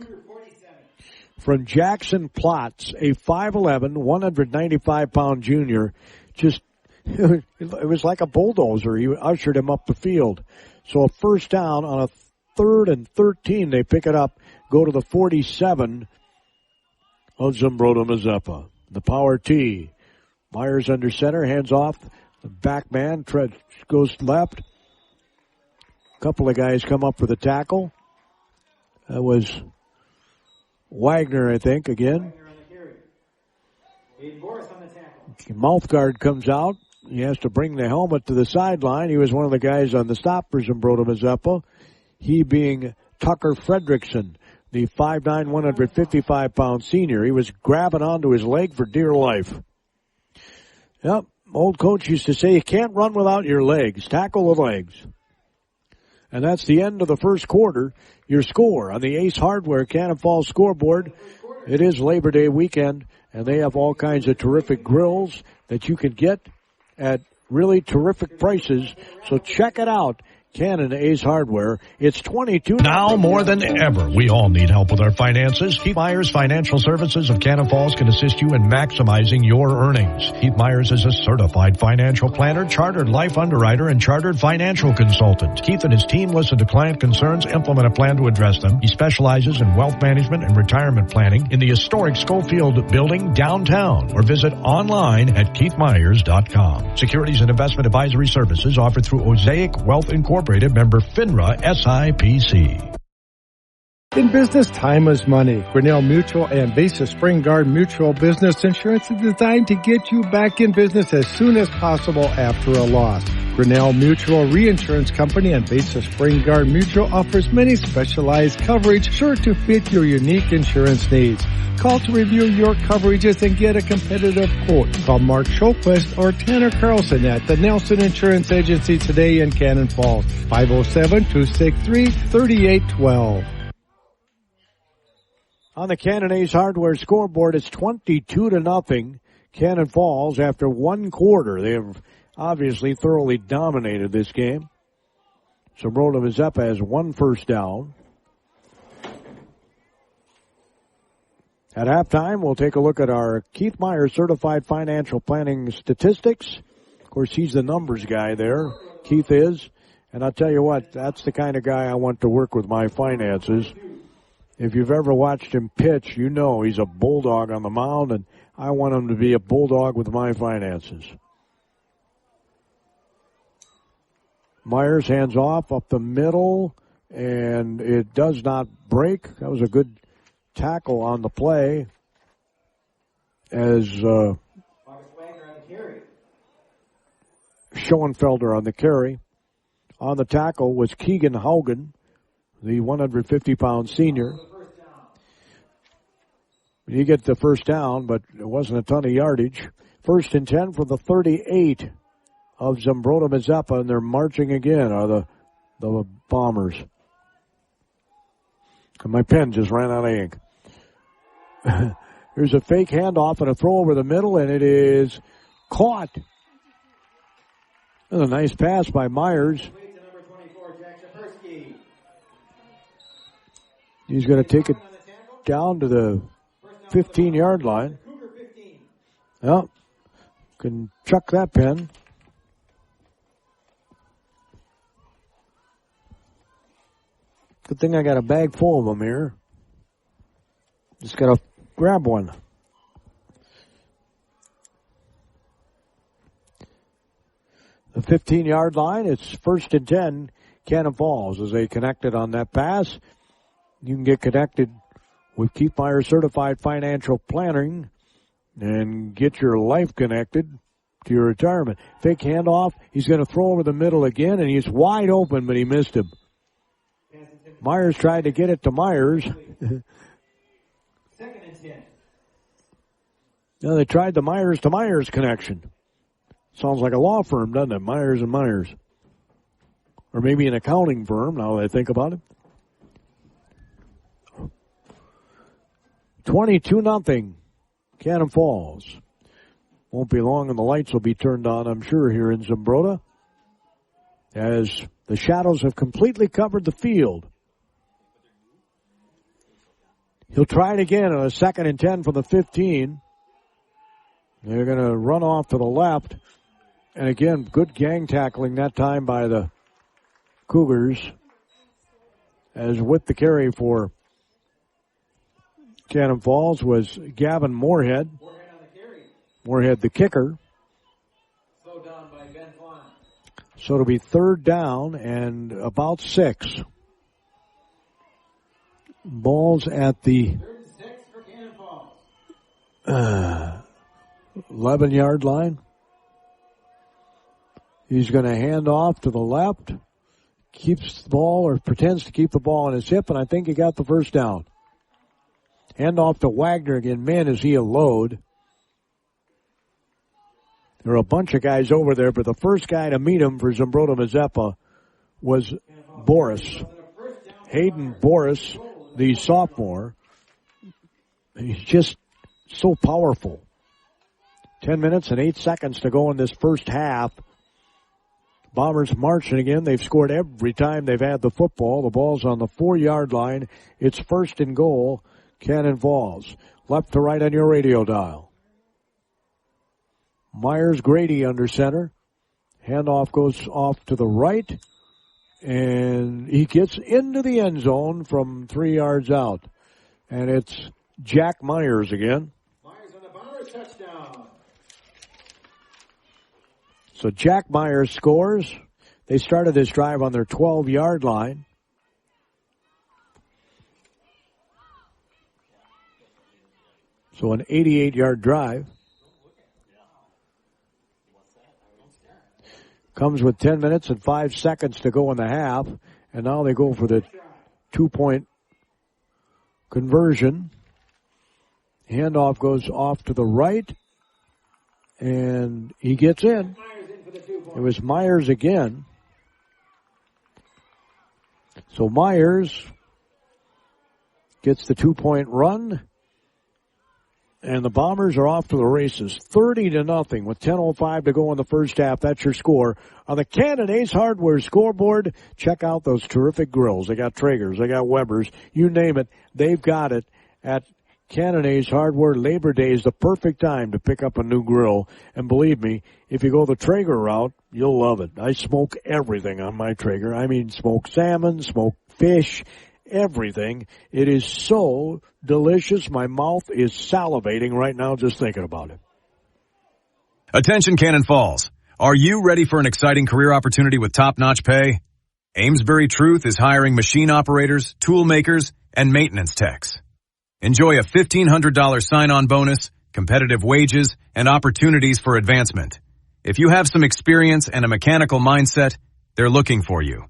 from Jackson Plotz, a 5'11", 195-pound junior. Just, it was like a bulldozer. He ushered him up the field. So a first down on a 3rd and 13. They pick it up, go to the 47 of Zumbrota-Mazeppa. The power tee. Myers under center, hands off. The back man goes left. A couple of guys come up for the tackle. That was Wagner, I think, again. Mouth guard comes out. He has to bring the helmet to the sideline. He was one of the guys on the stop for Zumbrota-Mazeppa. He being Tucker Fredrickson, the 5'9", 155-pound senior. He was grabbing onto his leg for dear life. Yep, old coach used to say, you can't run without your legs. Tackle the legs. And that's the end of the first quarter. Your score on the Ace Hardware Cannon Falls scoreboard. It is Labor Day weekend, and they have all kinds of terrific grills that you can get at really terrific prices. So check it out. Cannon Ace Hardware. It's 22. Now more than ever, we all need help with our finances. Keith Myers Financial Services of Cannon Falls can assist you in maximizing your earnings. Keith Myers is a certified financial planner, chartered life underwriter, and chartered financial consultant. Keith and his team listen to client concerns, implement a plan to address them. He specializes in wealth management and retirement planning in the historic Schofield building downtown, or visit online at keithmyers.com. Securities and investment advisory services offered through Osaic Wealth Incorporated, member FINRA SIPC. In business, time is money. Grinnell Mutual and Basis Spring Guard Mutual Business Insurance is designed to get you back in business as soon as possible after a loss. Grinnell Mutual Reinsurance Company and Basis Spring Guard Mutual offers many specialized coverage sure to fit your unique insurance needs. Call to review your coverages and get a competitive quote. Call Mark Showquist or Tanner Carlson at the Nelson Insurance Agency today in Cannon Falls. 507-263-3812. On the Cannon Ace Hardware scoreboard, it's 22-0. Cannon Falls after one quarter. They have obviously thoroughly dominated this game. Zumbrota-Mazeppa has 1 first down. At halftime, we'll take a look at our Keith Myers Certified Financial Planning statistics. Of course, he's the numbers guy there. Keith is. And I'll tell you what, that's the kind of guy I want to work with my finances. If you've ever watched him pitch, you know he's a bulldog on the mound, and I want him to be a bulldog with my finances. Myers hands off up the middle, and it does not break. That was a good tackle on the play as Schoenfelder on the carry. On the tackle was Keegan Haugen, the 150-pound senior. You get the first down, but it wasn't a ton of yardage. 1st and 10 from the 38 of Zumbrota-Mazeppa, and they're marching again, are the Bombers. My pen just ran out of ink. Here's a fake handoff and a throw over the middle, and it is caught. And a nice pass by Myers. He's going to take it down to the 15-yard line. Well, can chuck that pen. Good thing I got a bag full of them here. Just got to grab one. The 15-yard line, it's 1st and 10, Cannon Falls as they connected on that pass. You can get connected with Keith Myers Certified Financial Planning and get your life connected to your retirement. Fake handoff. He's going to throw over the middle again, and he's wide open, but he missed him. Myers tried to get it to Myers. 2nd and 10. Now they tried the Myers to Myers connection. Sounds like a law firm, doesn't it? Myers and Myers. Or maybe an accounting firm, now that I think about it. 22-0, Cannon Falls. Won't be long and the lights will be turned on, I'm sure, here in Zumbrota, as the shadows have completely covered the field. He'll try it again on a 2nd and 10 from the 15. They're going to run off to the left. And again, good gang tackling that time by the Cougars, as with the carry for Cannon Falls was Gavin Moorhead. Moorhead, the kicker. Slowed down by Ben Vaughn. So it'll be 3rd down and about 6. Ball's at the 3rd and 6 for Cannon Falls. 11-yard line. He's going to hand off to the left. Keeps the ball, or pretends to keep the ball on his hip, and I think he got the first down. Hand off to Wagner again. Man, is he a load. There are a bunch of guys over there, but the first guy to meet him for Zumbrota-Mazeppa was Boris. Hayden Boris, the sophomore. He's just so powerful. 10 minutes and 8 seconds to go in this first half. Bombers marching again. They've scored every time they've had the football. The ball's on the 4-yard line. It's 1st and goal. Cannon Falls. Left to right on your radio dial. Myers Grady under center. Handoff goes off to the right. And he gets into the end zone from 3 yards out. And it's Jack Myers again. Myers on the Bombers touchdown. So Jack Myers scores. They started this drive on their 12-yard line. So an 88-yard drive. Comes with 10 minutes and 5 seconds to go in the half. And now they go for the 2-point conversion. Handoff goes off to the right. And he gets in. It was Myers again. So Myers gets the 2-point run. And the Bombers are off to the races, 30-0 with 10:05 to go in the first half. That's your score. On the Cannon Ace Hardware scoreboard, check out those terrific grills. They got Traegers, they got Webers, you name it, they've got it at Cannon Ace Hardware. Labor Day is the perfect time to pick up a new grill. And believe me, if you go the Traeger route, you'll love it. I smoke everything on my Traeger. I mean, smoked salmon, smoked fish, everything. It is so delicious. My mouth is salivating right now just thinking about it. Attention Cannon Falls. Are you ready for an exciting career opportunity with top-notch pay? Amesbury Truth is hiring machine operators, tool makers, and maintenance techs. Enjoy a $1,500 sign-on bonus, competitive wages, and opportunities for advancement. If you have some experience and a mechanical mindset, they're looking for you.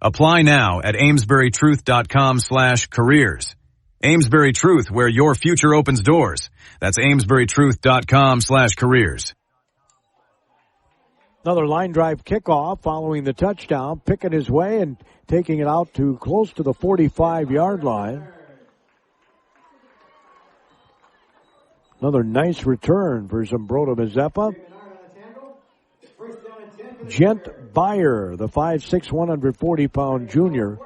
Apply now at amesburytruth.com/careers. Amesbury Truth, where your future opens doors. That's amesburytruth.com/careers. Another line drive kickoff following the touchdown, picking his way and taking it out to close to the 45-yard line. Another nice return for Zumbrota-Mazeppa. Gent Beyer, the 5'6", 140-pound junior.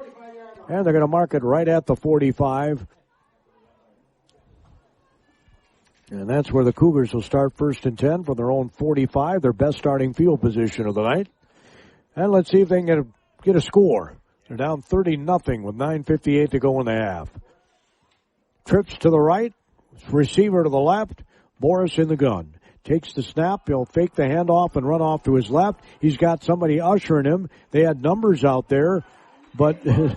And they're going to mark it right at the 45. And that's where the Cougars will start 1st and 10 for their own 45, their best starting field position of the night. And let's see if they can get a score. They're down 30-0 with 9:58 to go in the half. Trips to the right, receiver to the left, Boris in the gun. Takes the snap, he'll fake the handoff and run off to his left. He's got somebody ushering him. They had numbers out there, but they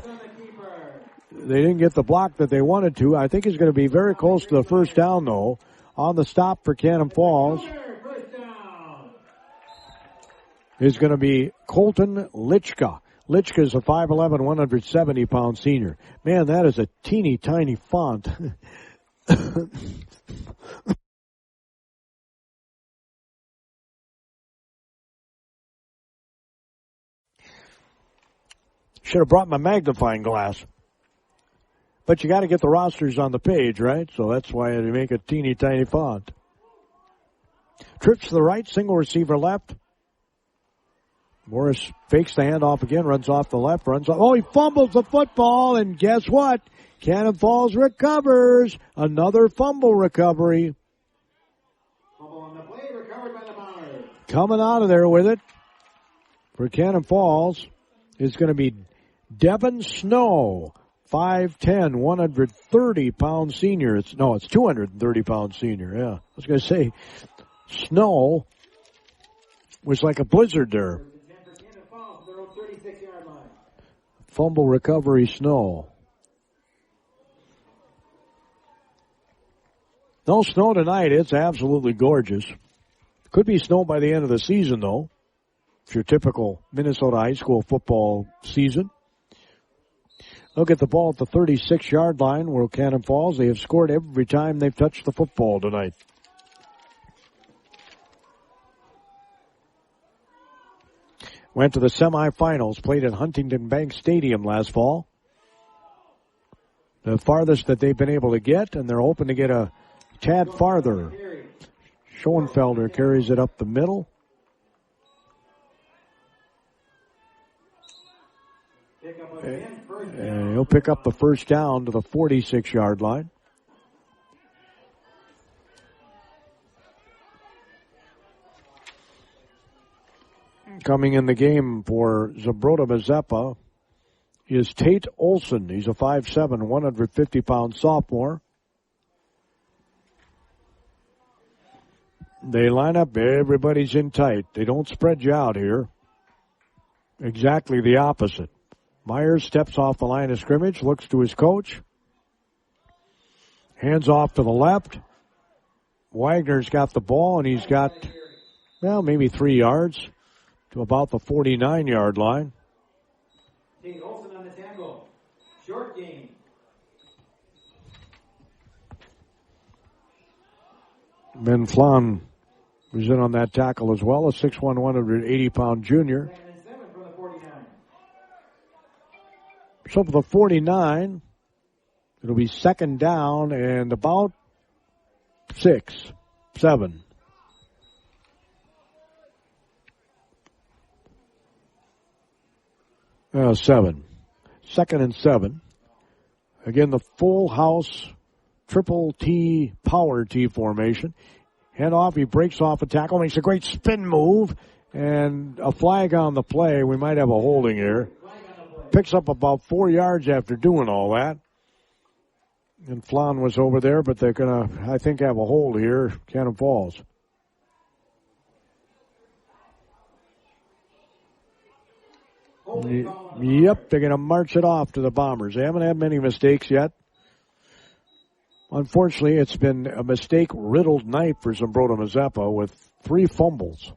didn't get the block that they wanted to. I think he's going to be very close to the first down, though. On the stop for Cannon Falls is going to be Colton Lichka. Lichka is a 5'11", 170-pound senior. Man, that is a teeny tiny font. Should have brought my magnifying glass. But you got to get the rosters on the page, right? So that's why they make a teeny tiny font. Trips to the right, single receiver left. Morris fakes the handoff again, runs off the left, runs off. Oh, he fumbles the football, and guess what? Cannon Falls recovers. Another fumble recovery. Fumble on the play, recovered by the Bombers. Coming out of there with it for Cannon Falls is going to be Devin Snow. 5'10", 130-pound senior. It's 230-pound senior, yeah. I was going to say, Snow was like a blizzard there. Fumble recovery, Snow. No snow tonight. It's absolutely gorgeous. Could be snow by the end of the season, though. It's your typical Minnesota high school football season. They'll get the ball at the 36-yard line where Cannon Falls. They have scored every time they've touched the football tonight. Went to the semifinals, played at Huntington Bank Stadium last fall. The farthest that they've been able to get, and they're hoping to get a tad farther. Schoenfelder carries it up the middle. And he'll pick up the first down to the 46-yard line. Coming in the game for Zumbrota-Mazeppa is Tate Olson. He's a 5'7", 150-pound sophomore. They line up. Everybody's in tight. They don't spread you out here. Exactly the opposite. Myers steps off the line of scrimmage, looks to his coach. Hands off to the left. Wagner's got the ball, and he's got, maybe 3 yards to about the 49-yard line. Tate Olson on the tackle. Short game. Ben Flan was in on that tackle as well, a 6'1", 180-pound junior. So for the 49, it'll be second down and about 6, 7. Seven. 2nd and 7. Again, the full house triple T power T formation. Handoff, he breaks off a tackle, makes a great spin move, and a flag on the play. We might have a holding here. Picks up about 4 yards after doing all that. And Flan was over there, but they're going to, I think, have a hold here. Cannon Falls. Yep, they're going to march it off to the Bombers. They haven't had many mistakes yet. Unfortunately, it's been a mistake-riddled night for Zumbrota-Mazeppa with 3 fumbles.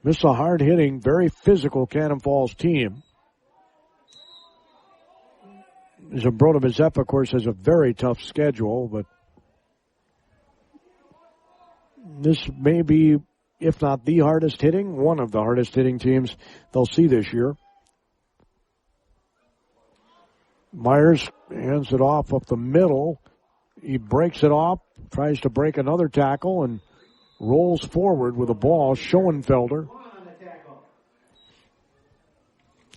This is a hard-hitting, very physical Cannon Falls team. Zumbrota-Mazeppa, of course, has a very tough schedule, but this may be, if not the hardest hitting, one of the hardest hitting teams they'll see this year. Myers hands it off up the middle. He breaks it off, tries to break another tackle, and rolls forward with the ball. Schoenfelder.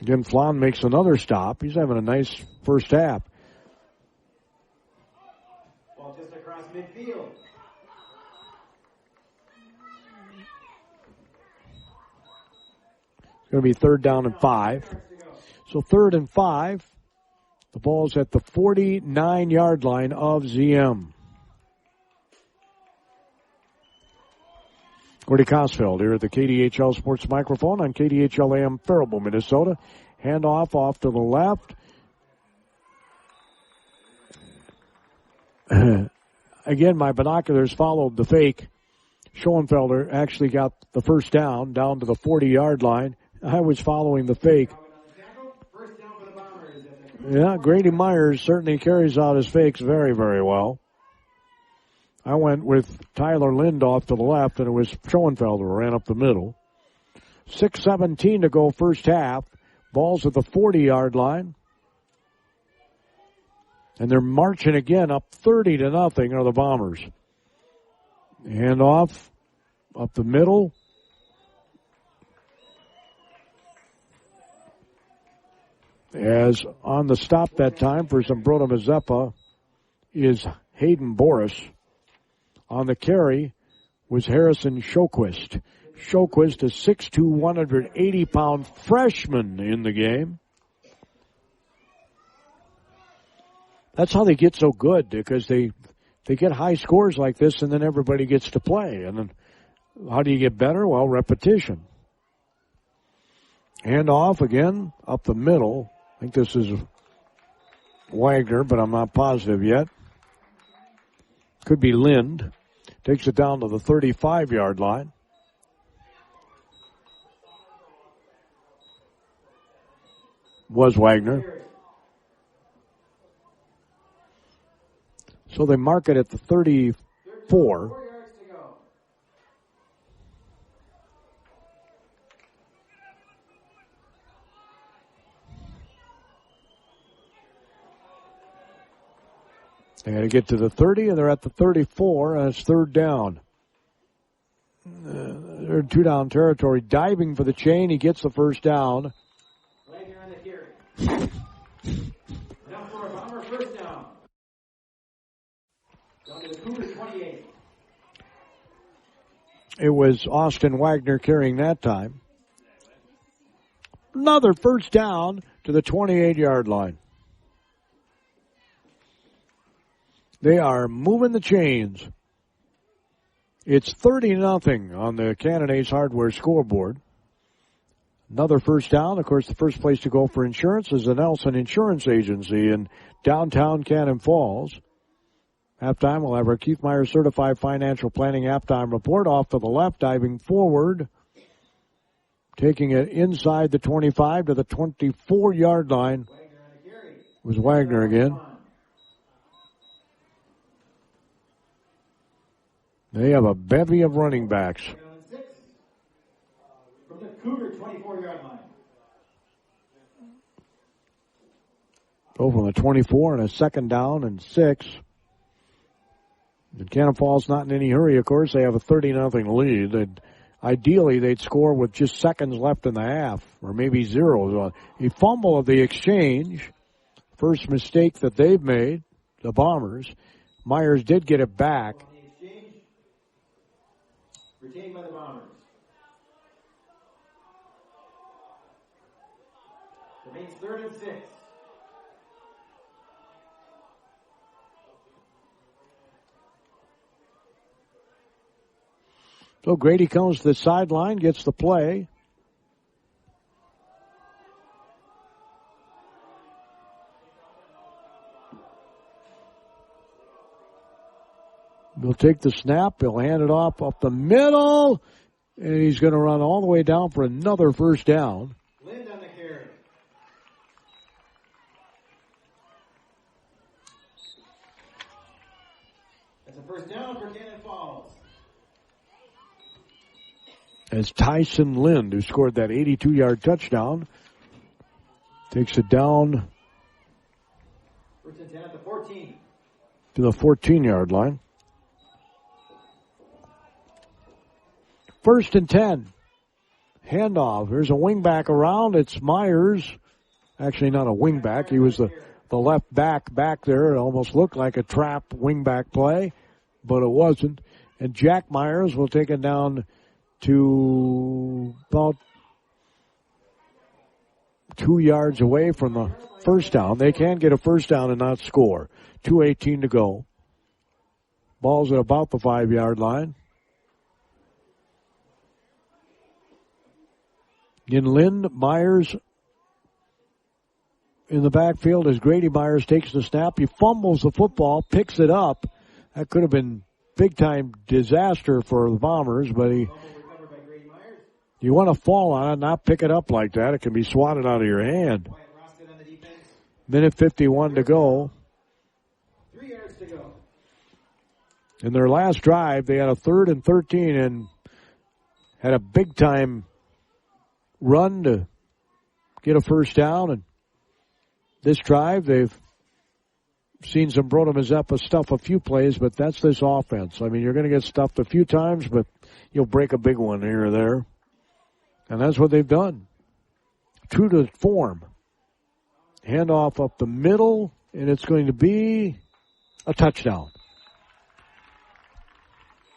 Again, Flan makes another stop. He's having a nice first half. Ball just across midfield. It's going to be 3rd down and 5. So 3rd and 5. The ball's at the 49-yard line of ZM. Gordy Cosfeld here at the KDHL Sports Microphone on KDHL AM Faribault, Minnesota. Handoff off to the left. Again, my binoculars followed the fake. Schoenfelder actually got the first down to the 40-yard line. I was following the fake. Yeah, Grady Myers certainly carries out his fakes very, very well. I went with Tyler Lind off to the left, and it was Schoenfelder who ran up the middle. 6:17 to go first half. Ball's at the 40-yard line. And they're marching again up 30-0 are the Bombers. Handoff up the middle. As on the stop that time for Zumbrota-Mazeppa is Hayden Boris. On the carry was Harrison Shoquist. Shoquist, a 6'2", 180-pound freshman in the game. That's how they get so good, because they get high scores like this, and then everybody gets to play. And then how do you get better? Well, repetition. Handoff again up the middle. I think this is Wagner, but I'm not positive yet. Could be Lind. Takes it down to the 35-yard line. Was Wagner. So they mark it at the 34. They got to get to the 30, and they're at the 34, and it's 3rd down. They're in 2-down territory. Diving for the chain, he gets the first down. Wagner on the carry. Now for a Bomber first down. Down to the Cougars 28. It was Austin Wagner carrying that time. Another first down to the 28-yard line. They are moving the chains. It's 30-0 on the Cannon Ace Hardware scoreboard. Another first down. Of course, the first place to go for insurance is the Nelson Insurance Agency in downtown Cannon Falls. Halftime, we'll have our Keith Myers Certified Financial Planning halftime report. Off to the left, diving forward. Taking it inside the 25 to the 24-yard line was Wagner again. They have a bevy of running backs. From the Cougar 24-yard line. Go from a 24 and a second down and 6. And Cannon Falls not in any hurry, of course. They have a 30-0 lead. And ideally, they'd score with just seconds left in the half, or maybe zero. A fumble of the exchange. First mistake that they've made, the Bombers. Myers did get it back. Retained by the Bombers. Remains 3rd and 6. So Grady comes to the sideline, gets the play. He'll take the snap. He'll hand it off up the middle. And he's going to run all the way down for another first down. Lind on the carry. That's a first down for Cannon Falls. As Tyson Lind, who scored that 82-yard touchdown, takes it down First and 10 at the 14. To the 14-yard line. First and 10. Handoff. There's a wingback around. It's Myers. Actually, not a wingback. He was the left back there. It almost looked like a trap wingback play, but it wasn't. And Jack Myers will take it down to about 2 yards away from the first down. They can get a first down and not score. 2:18 to go. Ball's at about the 5-yard line. In Lind, Myers in the backfield as Grady Myers takes the snap. He fumbles the football, picks it up. That could have been big-time disaster for the Bombers, but you want to fall on it, not pick it up like that. It can be swatted out of your hand. Minute 51 to go. 3 yards to go. In their last drive, they had a 3rd and 13 and had a big-time run to get a first down. And this drive, they've seen Zumbrota-Mazeppa stuff a few plays, but that's this offense. I mean, you're going to get stuffed a few times, but you'll break a big one here or there. And that's what they've done. True to form. Handoff up the middle, and it's going to be a touchdown.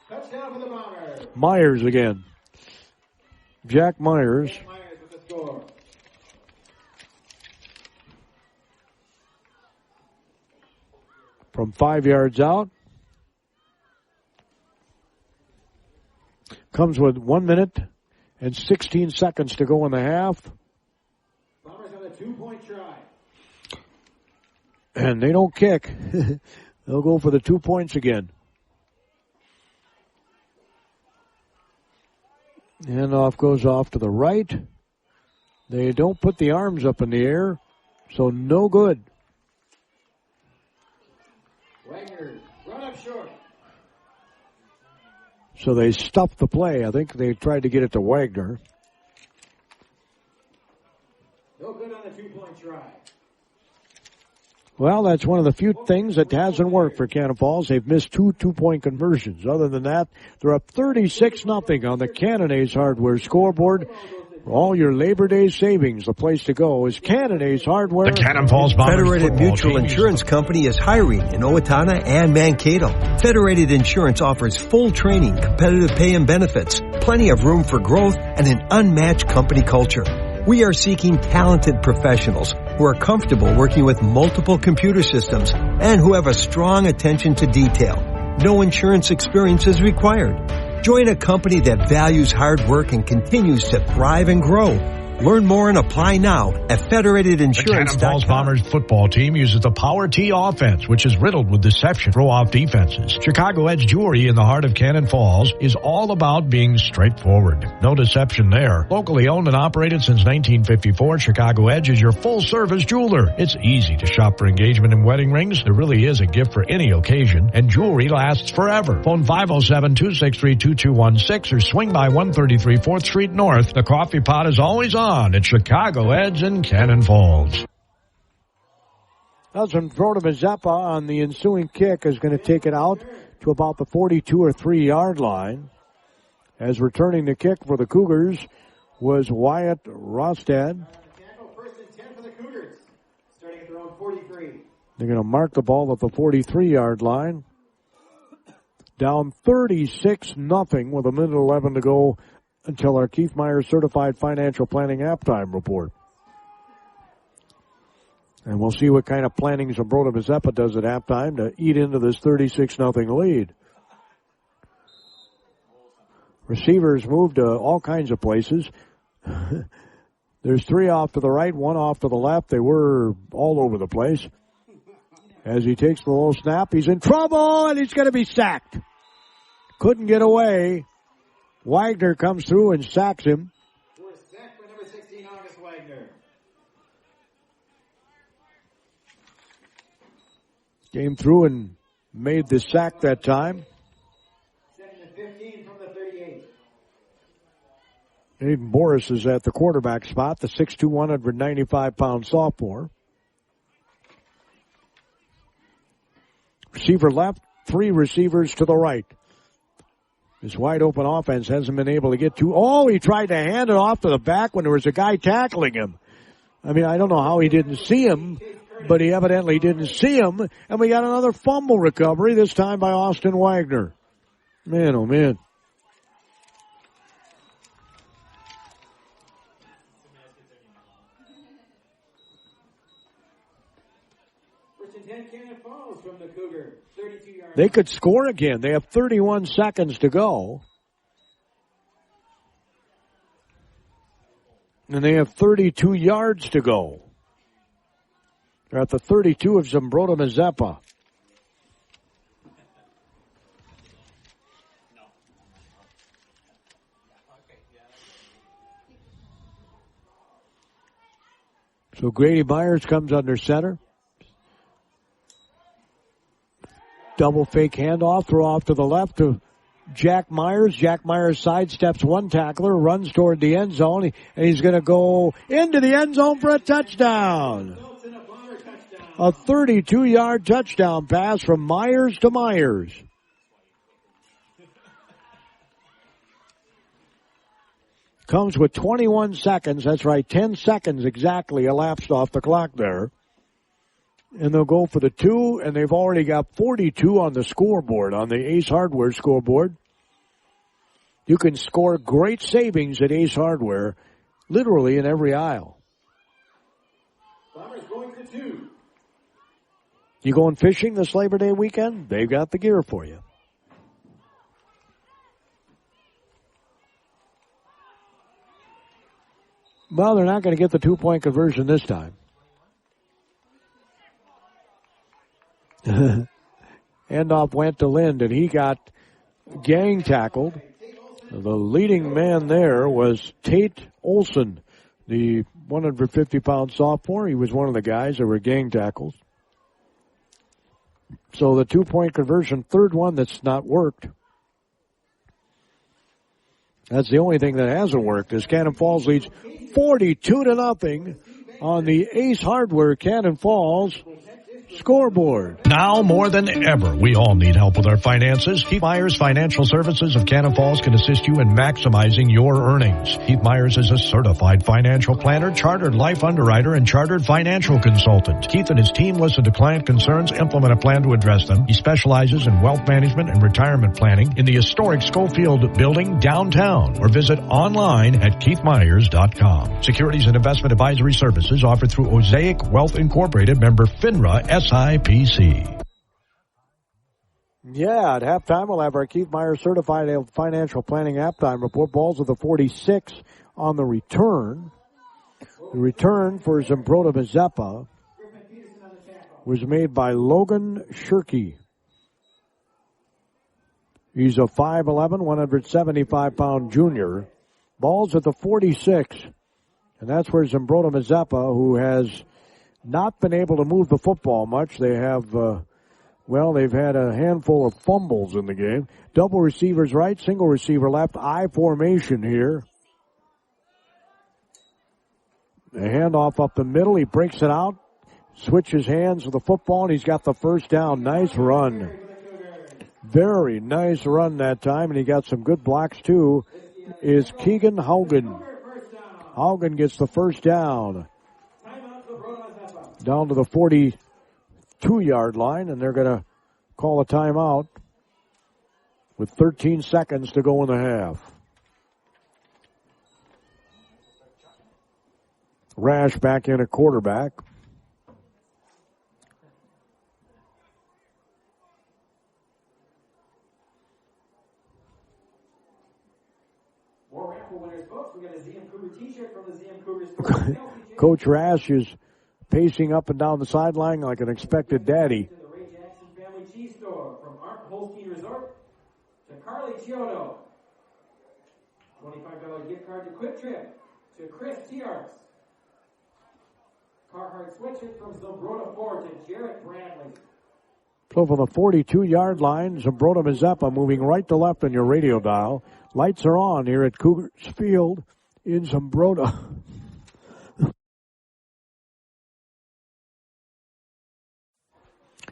Touchdown for the Bombers. Myers again. Jack Myers. Jack Myers with the score. From 5 yards out. Comes with 1 minute and 16 seconds to go in the half. Bombers on a 2-point try. And they don't kick. They'll go for the 2 points again. Handoff goes off to the right. They don't put the arms up in the air, so no good. Wagner, run up short. So they stuffed the play. I think they tried to get it to Wagner. No good on the 2-point try. Well, that's one of the few things that hasn't worked for Cannon Falls. They've missed 2 2-point conversions. Other than that, they're up 36-0 on the Cannon Ace Hardware scoreboard. For all your Labor Day savings, the place to go is Cannon Ace Hardware. The Cannon Falls Bombers Federated Mutual Insurance Company is hiring in Owatonna and Mankato. Federated Insurance offers full training, competitive pay and benefits, plenty of room for growth, and an unmatched company culture. We are seeking talented professionals who are comfortable working with multiple computer systems and who have a strong attention to detail. No insurance experience is required. Join a company that values hard work and continues to thrive and grow. Learn more and apply now at federatedinsurance.com. The Cannon Falls Bombers football team uses the Power T offense, which is riddled with deception, throw-off defenses. Chicago Edge Jewelry in the heart of Cannon Falls is all about being straightforward. No deception there. Locally owned and operated since 1954, Chicago Edge is your full-service jeweler. It's easy to shop for engagement and wedding rings. There really is a gift for any occasion, and jewelry lasts forever. Phone 507-263-2216 or swing by 133 4th Street North. The coffee pot is always on at Chicago Edge in Cannon Falls. Now Zumbrota-Mazeppa on the ensuing kick is going to take it out to about the 42 or 3 yard line. As returning the kick for the Cougars was Wyatt Rostad. First and 10 for the Cougars. Starting at their own 43. They're going to mark the ball at the 43 yard line. Down 36-0 with 1:11 to go until our Keith Myers Certified Financial Planning halftime report. And we'll see what kind of planning Zumbrota-Mazeppa does at halftime to eat into this 36-0 lead. Receivers moved to all kinds of places. There's 3 off to the right, 1 off to the left. They were all over the place. As he takes the low snap, he's in trouble, and he's going to be sacked. Couldn't get away. Wagner comes through and sacks him. We're sacked by number 16, August Wagner. Came through and made the sack that time. 2nd and 15 from the 38. Aiden Boris is at the quarterback spot, the 6'2", 195-pound sophomore. Receiver left, 3 receivers to the right. This wide open offense hasn't been able to get to. Oh, he tried to hand it off to the back when there was a guy tackling him. I mean, I don't know how he didn't see him, but he evidently didn't see him. And we got another fumble recovery, this time by Austin Wagner. Man, oh man. From the Cougar, 32 yards. They could score again. They have 31 seconds to go. And they have 32 yards to go. They're at the 32 of Zumbrota-Mazeppa. So Grady Myers comes under center. Double fake handoff, throw off to the left to Jack Myers. Jack Myers sidesteps one tackler, runs toward the end zone, and he's going to go into the end zone for a touchdown. A 32-yard touchdown pass from Myers to Myers. Comes with 21 seconds. That's right, 10 seconds exactly elapsed off the clock there. And they'll go for the 2, and they've already got 42 on the scoreboard, on the Ace Hardware scoreboard. You can score great savings at Ace Hardware, literally in every aisle. Bombers going for 2. You going fishing this Labor Day weekend? They've got the gear for you. Well, they're not going to get the 2-point conversion this time. Handoff went to Lind, and he got gang tackled. The leading man there was Tate Olson, the 150-pound sophomore. He was one of the guys that were gang tackles. So the 2-point conversion, third one that's not worked. That's the only thing that hasn't worked, as Cannon Falls leads 42-0 on the Ace Hardware Cannon Falls scoreboard. Now more than ever, we all need help with our finances. Keith Myers Financial Services of Cannon Falls can assist you in maximizing your earnings. Keith Myers is a certified financial planner, chartered life underwriter, and chartered financial consultant. Keith and his team listen to client concerns, implement a plan to address them. He specializes in wealth management and retirement planning in the historic Schofield building downtown, or visit online at keithmyers.com. Securities and investment advisory services offered through Osaic Wealth Incorporated, member FINRA SIPC. Yeah, at halftime, we'll have our Keith Myers Certified Financial Planning halftime report. Balls of the 46 on the return. The return for Zumbrota-Mazeppa was made by Logan Shirkey. He's a 5'11", 175-pound junior. Balls at the 46. And that's where Zumbrota-Mazeppa, who has not been able to move the football much. They have, they've had a handful of fumbles in the game. Double receivers right, single receiver left, I formation here. The handoff up the middle, he breaks it out. switches hands with the football, and he's got the first down. Nice run. Very nice run that time, and he got some good blocks too, is Keegan Haugen. Haugen gets the first down. Down to the 42-yard line, and they're going to call a timeout with 13 seconds to go in the half. Rash back in at quarterback. Coach Rash is pacing up and down the sideline like an expected daddy. To the Ray Jackson Family Cheese Store, from Art Holstein Resort to Carly Chiodo. $25 gift card to Quick Trip to Chris Tiarks. Carhartt sweatshirt from Zumbrota Ford to Jarrett Bradley. So from the 42-yard line, Zumbrota-Mazeppa moving right to left on your radio dial. Lights are on here at Cougars Field in Zumbrota.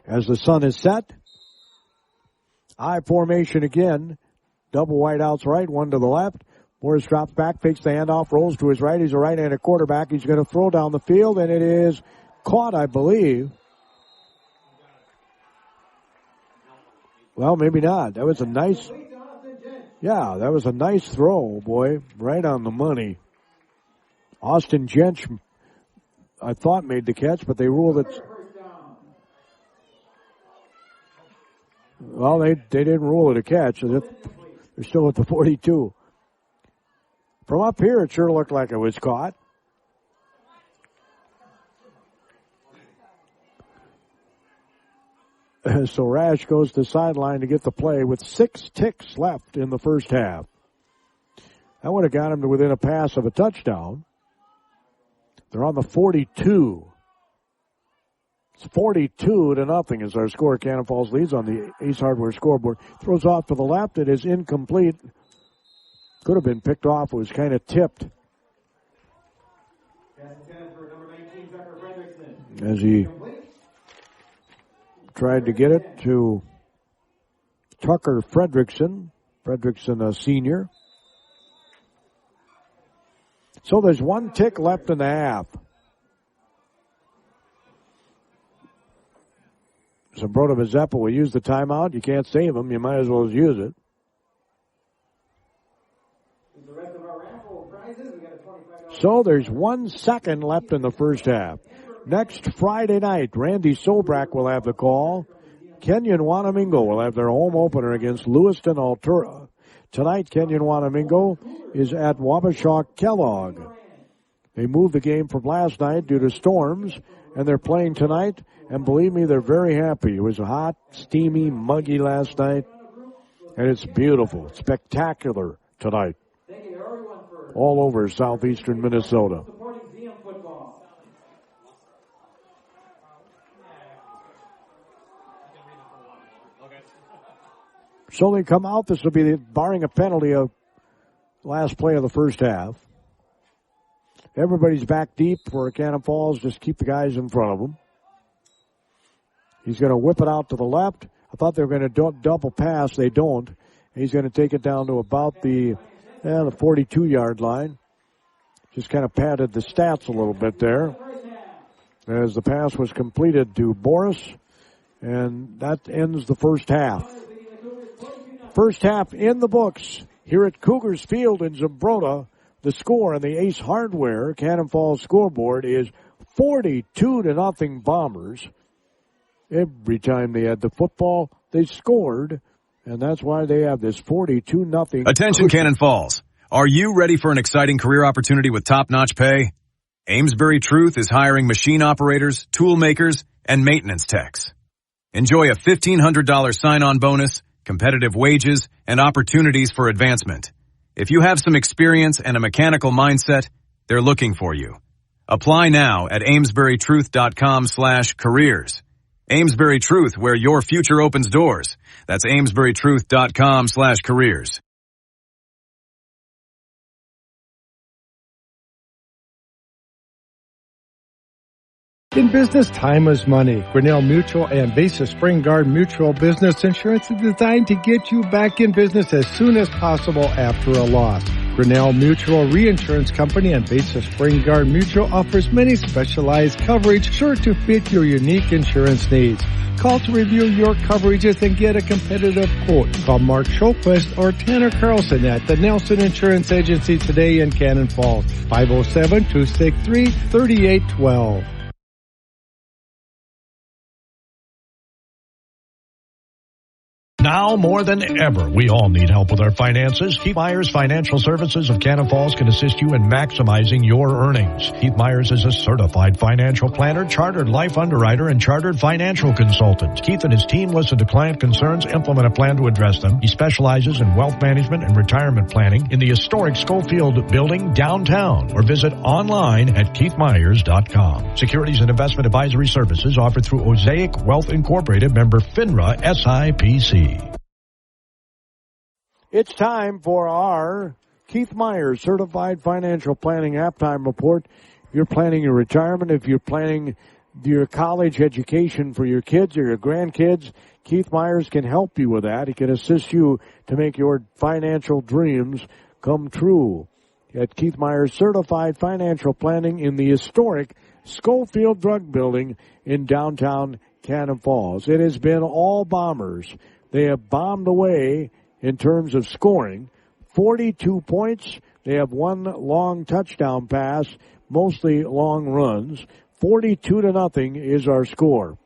As the sun is set, I formation again. Double wideouts right, one to the left. Morris drops back, fakes the handoff, rolls to his right. He's a right-handed quarterback. He's going to throw down the field, and it is caught, I believe. Well, maybe not. That was a nice, that was a nice throw, boy. Right on the money. Austin Jench, I thought, made the catch, but they ruled it. Well, they didn't rule it a catch. They're still at the 42. From up here, it sure looked like it was caught. So Rash goes to the sideline to get the play with 6 ticks left in the first half. That would have got him to within a pass of a touchdown. They're on the 42. It's 42-0 is our score. Cannon Falls leads on the Ace Hardware scoreboard. Throws off to the left. It is incomplete. Could have been picked off. It was kind of tipped. As he tried to get it to Tucker Fredrickson. Fredrickson, a senior. So there's 1 tick left in the half. Zumbrota-Mazeppa will use the timeout. You can't save him. You might as well use it. So there's 1 second left in the first half. Next Friday night, Randy Sobrak will have the call. Kenyon Wanamingo will have their home opener against Lewiston Altura. Tonight, Kenyon Wanamingo is at Wabasha Kellogg. They moved the game from last night due to storms, and they're playing tonight, and believe me, they're very happy. It was hot, steamy, muggy last night, and it's beautiful, spectacular tonight. All over southeastern Minnesota. So they come out. This will be barring a penalty of last play of the first half. Everybody's back deep for Cannon Falls. Just keep the guys in front of them. He's going to whip it out to the left. I thought they were going to double pass. They don't. He's going to take it down to about the 42-yard line. Just kind of padded the stats a little bit there as the pass was completed to Boris, and that ends the first half. First half in the books here at Cougars Field in Zumbrota. The score on the Ace Hardware Cannon Falls scoreboard is 42-0 Bombers. Every time they had the football, they scored, and that's why they have this 42-0. Attention, Cannon Falls. Are you ready for an exciting career opportunity with top-notch pay? Amesbury Truth is hiring machine operators, tool makers, and maintenance techs. Enjoy a $1,500 sign-on bonus, competitive wages, and opportunities for advancement. If you have some experience and a mechanical mindset, they're looking for you. Apply now at amesburytruth.com/careers. Amesbury Truth, where your future opens doors. That's amesburytruth.com/careers. In business, time is money. Grinnell Mutual and Basis Spring Guard Mutual Business Insurance is designed to get you back in business as soon as possible after a loss. Grinnell Mutual Reinsurance Company and Basis Spring Guard Mutual offers many specialized coverage sure to fit your unique insurance needs. Call to review your coverages and get a competitive quote. Call Mark Schulquist or Tanner Carlson at the Nelson Insurance Agency today in Cannon Falls. 507-263-3812. Now more than ever, we all need help with our finances. Keith Myers Financial Services of Cannon Falls can assist you in maximizing your earnings. Keith Myers is a certified financial planner, chartered life underwriter, and chartered financial consultant. Keith and his team listen to client concerns, implement a plan to address them. He specializes in wealth management and retirement planning in the historic Schofield Building downtown, or visit online at keithmyers.com. Securities and investment advisory services offered through Osaic Wealth Incorporated, member FINRA SIPC. It's time for our Keith Myers Certified Financial Planning Halftime Report. If you're planning your retirement, if you're planning your college education for your kids or your grandkids, Keith Myers can help you with that. He can assist you to make your financial dreams come true. At Keith Myers Certified Financial Planning in the historic Schofield Drug Building in downtown Cannon Falls. It has been all Bombers. They have bombed away in terms of scoring. 42 points. They have one long touchdown pass, mostly long runs. 42-0 is our score.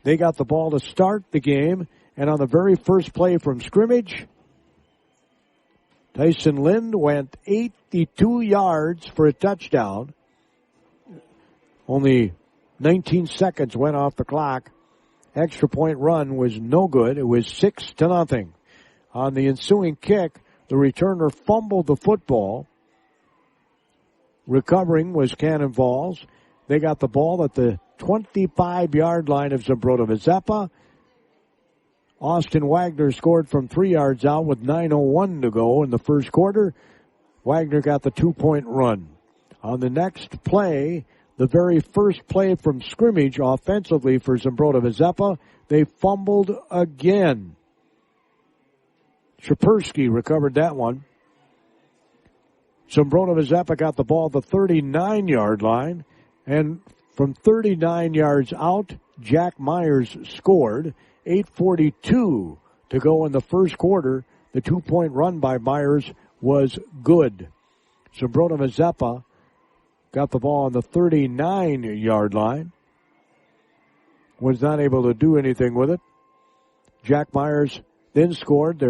They got the ball to start the game, and on the very first play from scrimmage, Tyson Lind went 82 yards for a touchdown. Only 19 seconds went off the clock. Extra point run was no good. It was 6-0. On the ensuing kick, the returner fumbled the football. Recovering was Cannon Falls. They got the ball at the 25-yard line of Zumbrota-Mazeppa. Austin Wagner scored from 3 yards out with 9:01 to go in the first quarter. Wagner got the 2-point run. On the next play, the very first play from scrimmage offensively for Zumbrota-Mazeppa, they fumbled again. Shapersky recovered that one. Zumbrota-Mazeppa got the ball at the 39-yard line, and from 39 yards out, Jack Myers scored. 8:42 to go in the first quarter. The 2-point run by Myers was good. Zumbrota-Mazeppa got the ball on the 39-yard line. Was not able to do anything with it. Jack Myers then scored.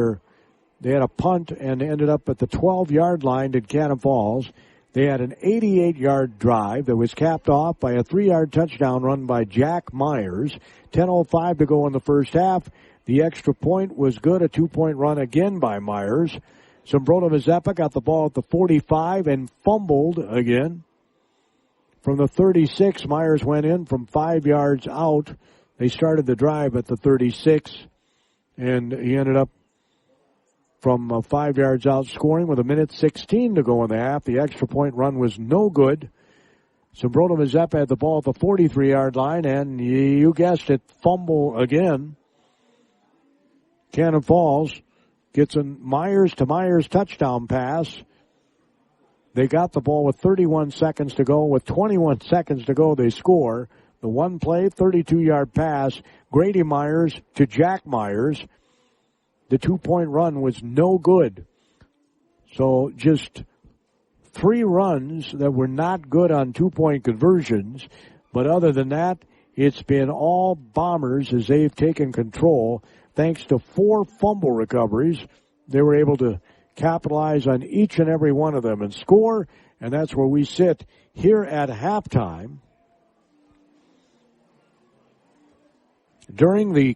They had a punt and ended up at the 12-yard line in Cannon Falls. They had an 88-yard drive that was capped off by a 3-yard touchdown run by Jack Myers. 10:05 to go in the first half. The extra point was good, a 2-point run again by Myers. Zumbrota-Mazeppa got the ball at the 45 and fumbled again. From the 36, Myers went in from 5 yards out. They started the drive at the 36, and he ended up from 5 yards out scoring with 1:16 to go in the half. The extra point run was no good. Zumbrota-Mazeppa had the ball at the 43-yard line, and you guessed it, fumble again. Cannon Falls gets a Myers to Myers touchdown pass. They got the ball with 31 seconds to go. With 21 seconds to go, they score. The one play, 32-yard pass, Grady Myers to Jack Myers. The 2-point run was no good. So just 3 runs that were not good on 2-point conversions. But other than that, it's been all Bombers as they've taken control. Thanks to 4 fumble recoveries, they were able to capitalize on each and every one of them and score. And that's where we sit here at halftime. During the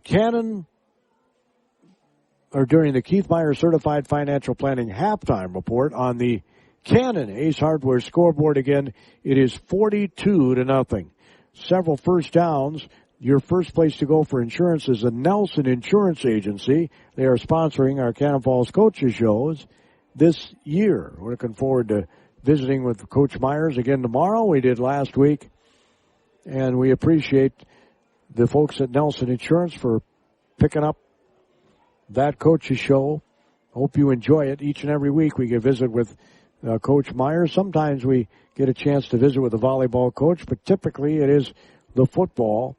Keith Myers Certified Financial Planning halftime report on the Cannon Ace Hardware scoreboard again, it is 42-0. Several first downs. Your first place to go for insurance is the Nelson Insurance Agency. They are sponsoring our Cannon Falls Coaches shows this year. We're looking forward to visiting with Coach Myers again tomorrow. We did last week And we appreciate the folks at Nelson Insurance for picking up that coach's show. Hope you enjoy it. Each and every week we get visit with Coach Meyer. Sometimes we get a chance to visit with the volleyball coach, but typically it is the football.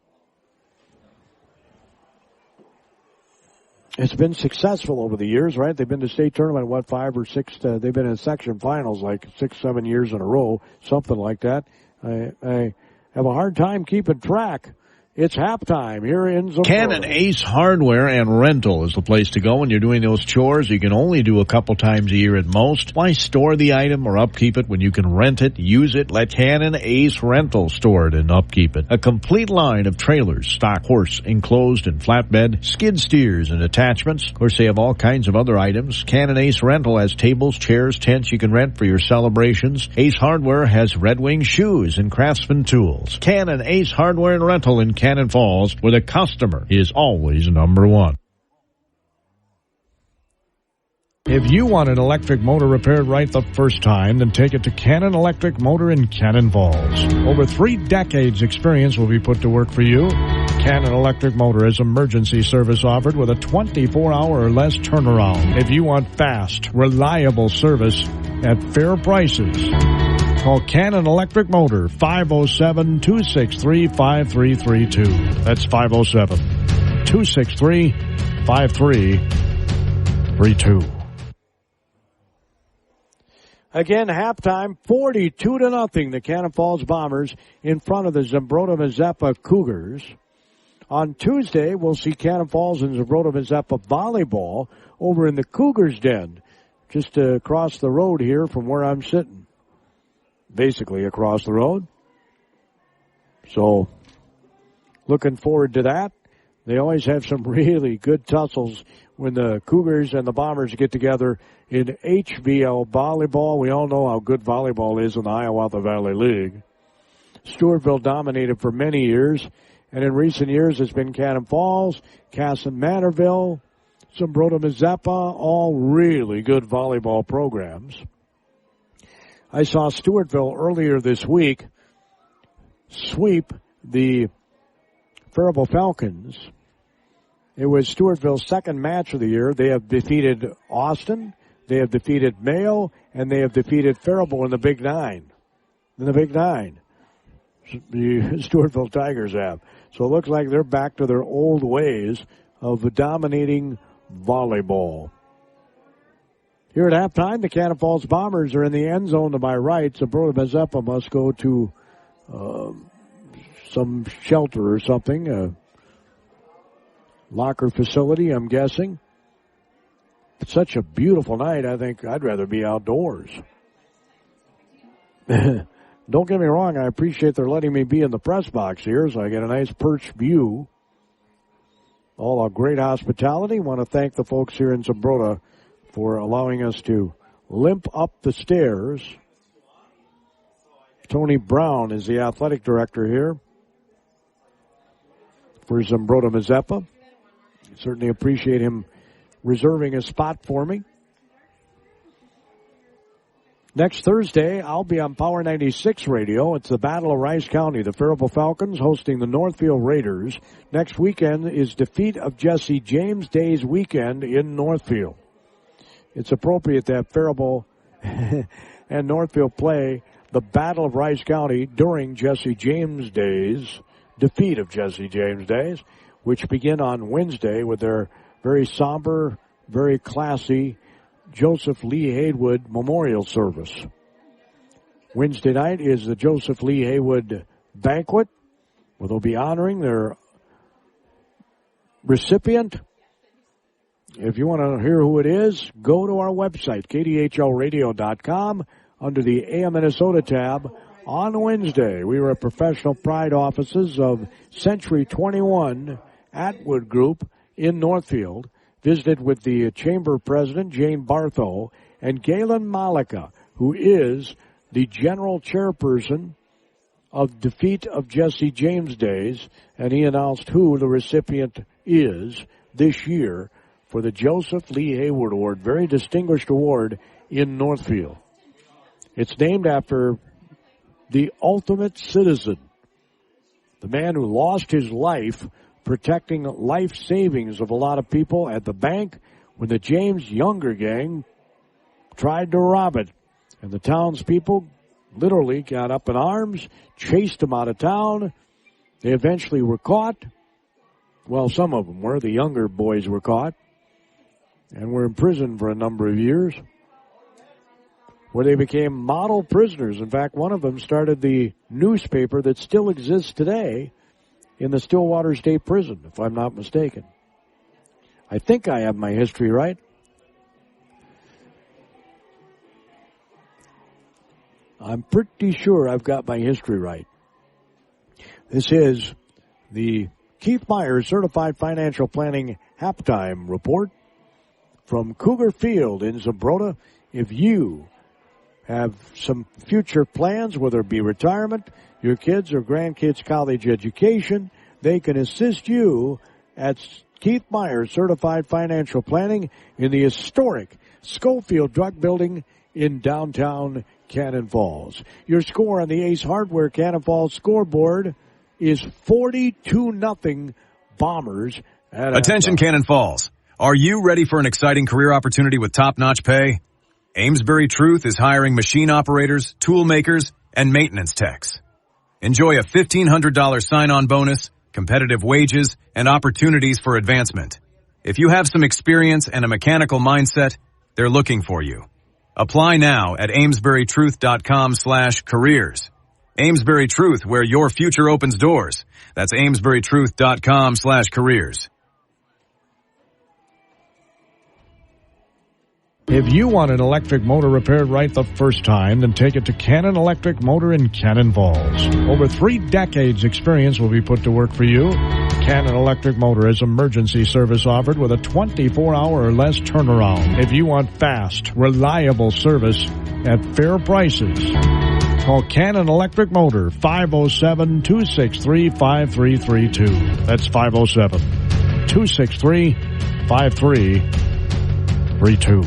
It's been successful over the years, right? They've been to state tournament, 5 or 6, they've been in section finals like 6, 7 years in a row, something like that. I have a hard time keeping track. It's halftime here in Zumbrota. Cannon Ace Hardware and Rental is the place to go when you're doing those chores you can only do a couple times a year at most. Why store the item or upkeep it when you can rent it, use it? Let Cannon Ace Rental store it and upkeep it. A complete line of trailers, stock, horse, enclosed, and flatbed, skid steers, and attachments. Of course, they have all kinds of other items. Cannon Ace Rental has tables, chairs, tents you can rent for your celebrations. Ace Hardware has Red Wing shoes and Craftsman tools. Cannon Ace Hardware and Rental in Cannon Falls, where the customer is always number one. If you want an electric motor repaired right the first time, then take it to Cannon Electric Motor in Cannon Falls. Over 3 decades experience will be put to work for you. Cannon Electric Motor has emergency service offered with a 24-hour or less turnaround. If you want fast, reliable service at fair prices, call Cannon Electric Motor, 507-263-5332. That's 507-263-5332. Again, halftime, 42-0. The Cannon Falls Bombers in front of the Zumbrota-Mazeppa Cougars. On Tuesday, we'll see Cannon Falls and Zumbrota-Mazeppa volleyball over in the Cougars' Den, just across the road here from where I'm sitting. Basically across the road. So, looking forward to that. They always have some really good tussles when the Cougars and the Bombers get together in HVL volleyball. We all know how good volleyball is in the Hiawatha Valley League. Stewartville dominated for many years, and in recent years it's been Cannon Falls, Casson Manorville, Zumbrota-Mazeppa, all really good volleyball programs. I saw Stewartville earlier this week sweep the Faribault Falcons. It was Stewartville's second match of the year. They have defeated Austin, they have defeated Mayo, and they have defeated Faribault in the Big Nine. The Stewartville Tigers have. So it looks like they're back to their old ways of dominating volleyball. Here at halftime, the Cannon Falls Bombers are in the end zone to my right. Zumbrota-Mazeppa must go to some shelter or something, a locker facility, I'm guessing. It's such a beautiful night, I think I'd rather be outdoors. Don't get me wrong, I appreciate they're letting me be in the press box here, so I get a nice perch view. All a great hospitality. Want to thank the folks here in Zumbrota for allowing us to limp up the stairs. Tony Brown is the athletic director here for Zumbrota-Mazeppa. Certainly appreciate him reserving a spot for me. Next Thursday, I'll be on Power 96 Radio. It's the Battle of Rice County. The Faribault Falcons hosting the Northfield Raiders. Next weekend is Defeat of Jesse James Day's weekend in Northfield. It's appropriate that Faribault and Northfield play the Battle of Rice County during Jesse James Day's, Defeat of Jesse James Days, which begin on Wednesday with their very somber, very classy Joseph Lee Haywood Memorial Service. Wednesday night is the Joseph Lee Haywood Banquet, where they'll be honoring their recipient. If you want to hear who it is, go to our website, KDHLradio.com, under the AM Minnesota tab. On Wednesday, we were at Professional Pride offices of Century 21 Atwood Group in Northfield. Visited with the Chamber President, Jane Bartho, and Galen Malika, who is the General Chairperson of Defeat of Jesse James Days, and he announced who the recipient is this year for the Joseph Lee Haywood Award, very distinguished award in Northfield. It's named after the ultimate citizen, the man who lost his life protecting life savings of a lot of people at the bank when the James Younger gang tried to rob it. And the townspeople literally got up in arms, chased him out of town. They eventually were caught. Well, some of them were. The younger boys were caught and were in prison for a number of years, where they became model prisoners. In fact, one of them started the newspaper that still exists today in the Stillwater State Prison, if I'm not mistaken. I think I have my history right. I'm pretty sure I've got my history right. This is the Keith Myers Certified Financial Planning Halftime Report from Cougar Field in Zumbrota. If you have some future plans, whether it be retirement, your kids or grandkids' college education, they can assist you at Keith Myers Certified Financial Planning in the historic Schofield Drug Building in downtown Cannon Falls. Your score on the Ace Hardware Cannon Falls scoreboard is 42-0 Bombers. Attention, Cannon Falls. Are you ready for an exciting career opportunity with top-notch pay? Amesbury Truth is hiring machine operators, tool makers, and maintenance techs. Enjoy a $1,500 sign-on bonus, competitive wages, and opportunities for advancement. If you have some experience and a mechanical mindset, they're looking for you. Apply now at amesburytruth.com/careers. Amesbury Truth, where your future opens doors. That's amesburytruth.com/careers. If you want an electric motor repaired right the first time, then take it to Cannon Electric Motor in Cannon Falls. Over 3 decades experience will be put to work for you. Cannon Electric Motor is emergency service offered with a 24-hour or less turnaround. If you want fast, reliable service at fair prices, call Cannon Electric Motor, 507-263-5332. That's 507-263-5332.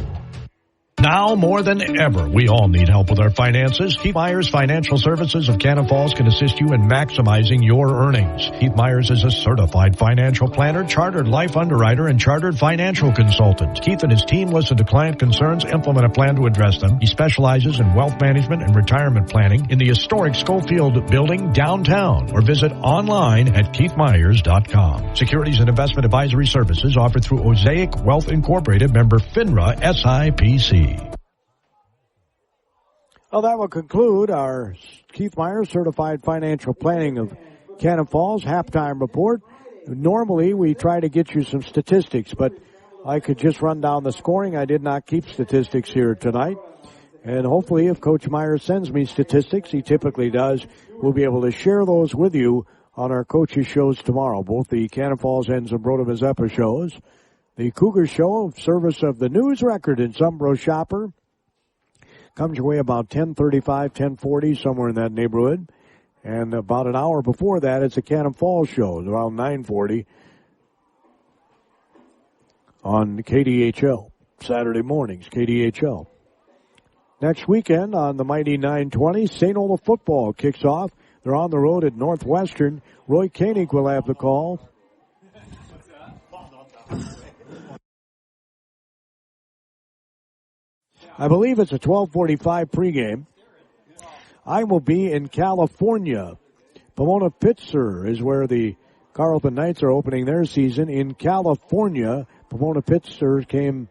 Now more than ever, we all need help with our finances. Keith Myers Financial Services of Cannon Falls can assist you in maximizing your earnings. Keith Myers is a certified financial planner, chartered life underwriter, and chartered financial consultant. Keith and his team listen to client concerns, implement a plan to address them. He specializes in wealth management and retirement planning in the historic Schofield Building downtown, or visit online at keithmyers.com. Securities and investment advisory services offered through Osaic Wealth Incorporated, member FINRA SIPC. Well, that will conclude our Keith Myers Certified Financial Planning of Cannon Falls halftime report. Normally, we try to get you some statistics, but I could just run down the scoring. I did not keep statistics here tonight. And hopefully, if Coach Myers sends me statistics, he typically does, we'll be able to share those with you on our coaches' shows tomorrow, both the Cannon Falls and Zumbrota-Mazeppa shows. The Cougar Show, service of the News Record in Zumbro Shopper, comes your way about 10:35, 10:40, somewhere in that neighborhood. And about an hour before that, it's a Cannon Falls show, around 9:40 on KDHL, Saturday mornings, KDHL. Next weekend on the mighty 920, St. Olaf football kicks off. They're on the road at Northwestern. Roy Koenig will have the call. I believe it's a 12:45 pregame. I will be in California. Pomona Pitzer is where the Carleton Knights are opening their season. In California, Pomona Pitzer came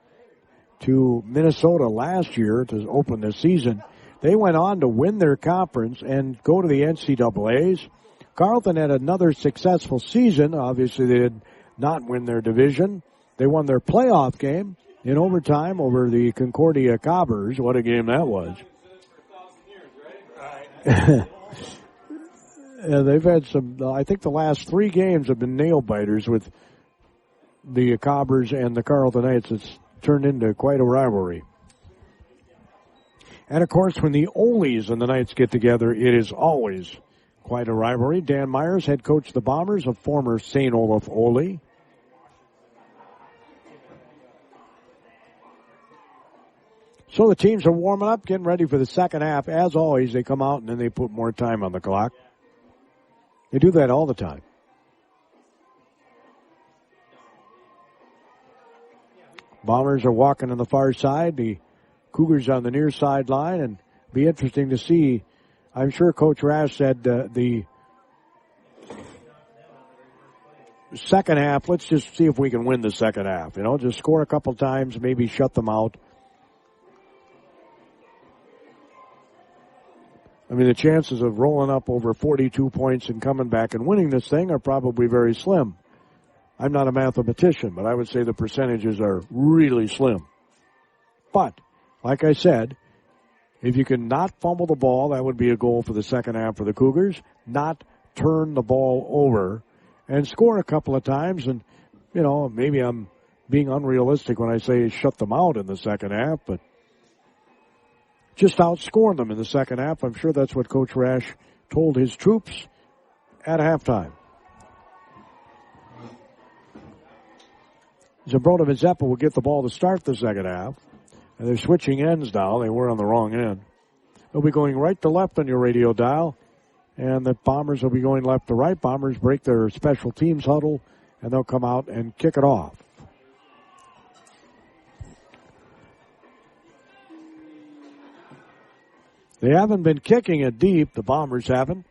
to Minnesota last year to open the season. They went on to win their conference and go to the NCAAs. Carleton had another successful season. Obviously, they did not win their division. They won their playoff game in overtime over the Concordia Cobbers. What a game that was. They've had some, I think the last 3 games have been nail biters with the Cobbers and the Carleton Knights. It's turned into quite a rivalry. And of course, when the Olies and the Knights get together, it is always quite a rivalry. Dan Myers, head coach of the Bombers, a former St. Olaf Olie. So the teams are warming up, getting ready for the second half. As always, they come out and then they put more time on the clock. They do that all the time. Bombers are walking on the far side. The Cougars on the near sideline, and be interesting to see. I'm sure Coach Rash said the second half, let's just see if we can win the second half. Just score a couple times, maybe shut them out. I mean, the chances of rolling up over 42 points and coming back and winning this thing are probably very slim. I'm not a mathematician, but I would say the percentages are really slim. But, like I said, if you can not fumble the ball, that would be a goal for the second half for the Cougars. Not turn the ball over and score a couple of times. And, maybe I'm being unrealistic when I say shut them out in the second half, but just outscore them in the second half. I'm sure that's what Coach Rash told his troops at halftime. Zumbrota-Mazeppa will get the ball to start the second half. And they're switching ends now. They were on the wrong end. They'll be going right to left on your radio dial. And the Bombers will be going left to right. Bombers break their special teams huddle, and they'll come out and kick it off. They haven't been kicking it deep. The Bombers haven't.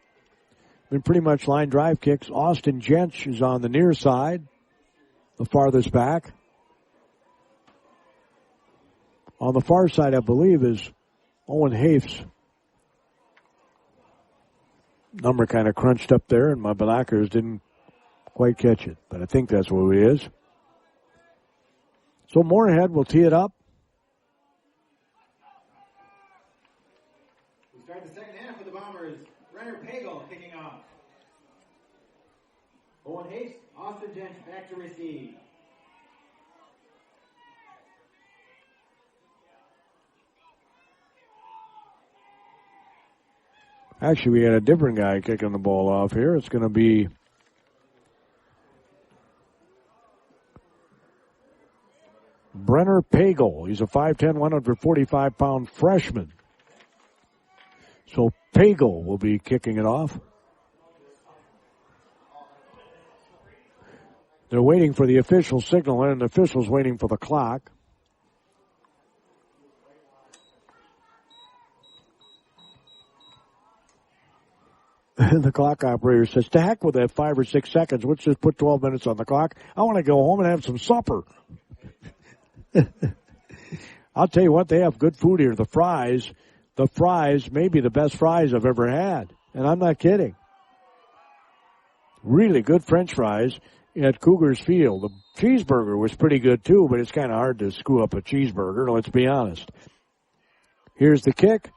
Been pretty much line drive kicks. Austin Jench is on the near side, the farthest back. On the far side, I believe, is Owen Hafes. Number kind of crunched up there, and my binoculars didn't quite catch it. But I think that's who he is. So Moorhead will tee it up. We start the second half with the Bombers. Renner Pagel kicking off. Owen Hafes, Austin Jench back to receive. Actually, we had a different guy kicking the ball off here. It's going to be Brenner Pagel. He's a 5'10", 145-pound freshman. So Pagel will be kicking it off. They're waiting for the official signal, and the official's waiting for the clock. The clock operator says, to heck with that 5 or 6 seconds. Let's just put 12 minutes on the clock. I want to go home and have some supper. I'll tell you what, they have good food here. The fries may be the best fries I've ever had. And I'm not kidding. Really good French fries at Cougars Field. The cheeseburger was pretty good too, but it's kind of hard to screw up a cheeseburger, let's be honest. Here's the kick.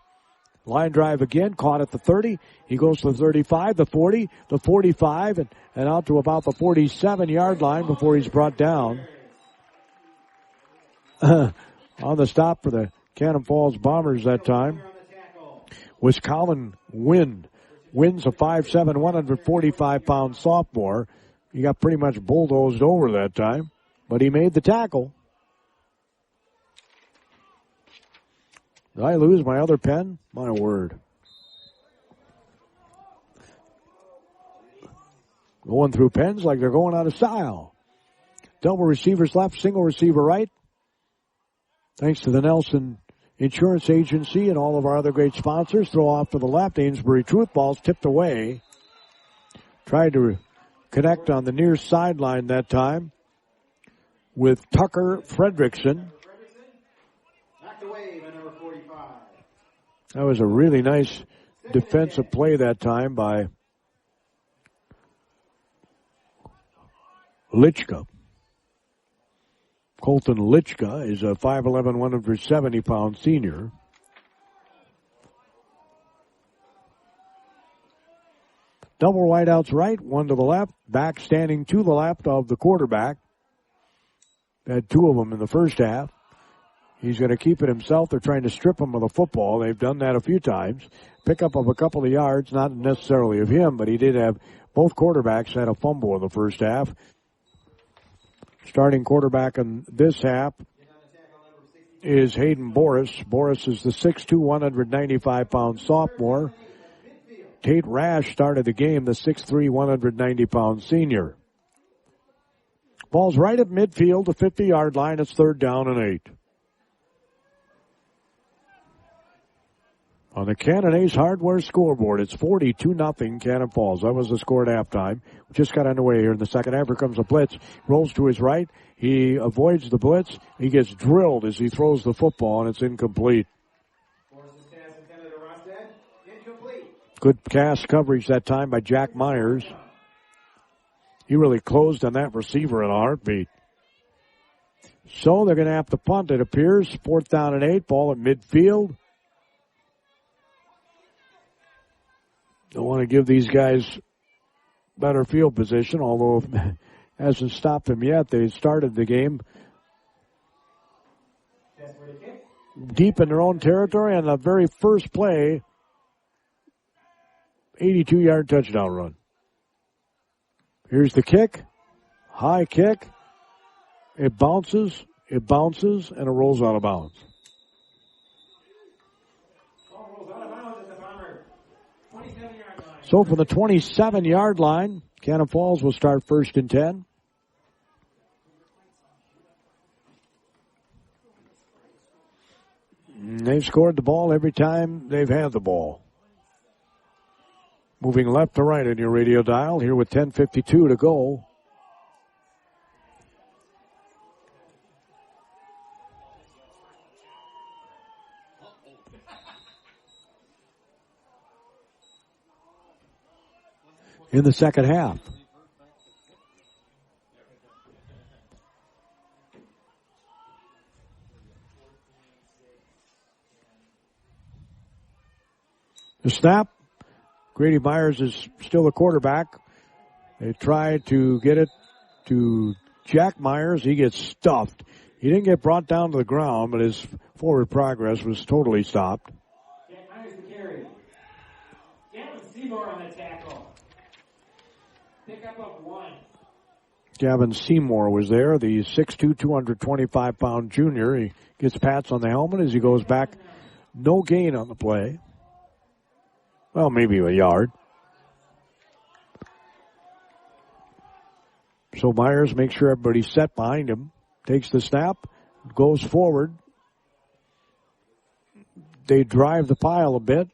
Line drive again, caught at the 30. He goes to the 35, the 40, the 45, and out to about the 47-yard line before he's brought down. On the stop for the Cannon Falls Bombers that time was Colin Wynn. Wynn's a 5'7", 145-pound sophomore. He got pretty much bulldozed over that time, but he made the tackle. Did I lose my other pen? My word. Going through pens like they're going out of style. Double receivers left, single receiver right. Thanks to the Nelson Insurance Agency and all of our other great sponsors. Throw off to the left. Amesbury Truth ball's tipped away. Tried to connect on the near sideline that time with Tucker Fredrickson. That was a really nice defensive play that time by Lichka. Colton Lichka is a 5'11", 170-pound senior. Double wideouts right, one to the left, back standing to the left of the quarterback. Had two of them in the first half. He's going to keep it himself. They're trying to strip him of the football. They've done that a few times. Pickup of a couple of yards, not necessarily of him, but he did have, both quarterbacks had a fumble in the first half. Starting quarterback in this half is Hayden Boris. Boris is the 6'2", 195-pound sophomore. Tate Rash started the game, the 6'3", 190-pound senior. Ball's right at midfield, the 50-yard line. It's 3rd down and 8. On the Cannon Ace Hardware scoreboard, it's 42-0 Cannon Falls. That was the score at halftime. We just got underway here in the second half. Here comes a blitz. Rolls to his right. He avoids the blitz. He gets drilled as he throws the football, and it's incomplete. Good cast coverage that time by Jack Myers. He really closed on that receiver in a heartbeat. So they're going to have to punt, it appears. 4th down and 8. Ball at midfield. Don't want to give these guys better field position, although it hasn't stopped them yet. They started the game deep in their own territory on the very first play, 82-yard touchdown run. Here's the kick. High kick. It bounces, and it rolls out of bounds. So from the 27-yard line, Cannon Falls will start 1st and 10. They've scored the ball every time they've had the ball. Moving left to right in your radio dial here with 10:52 to go. In the second half. The snap. Grady Myers is still the quarterback. They try to get it to Jack Myers. He gets stuffed. He didn't get brought down to the ground, but his forward progress was totally stopped. Jack Myers to carry. Gavin Seymour on the tackle. Pickup of 1. Gavin Seymour was there, the 6'2", 225-pound junior. He gets pats on the helmet as he goes back. No gain on the play. Well, maybe a yard. So Myers makes sure everybody's set behind him. Takes the snap, goes forward. They drive the pile a bit.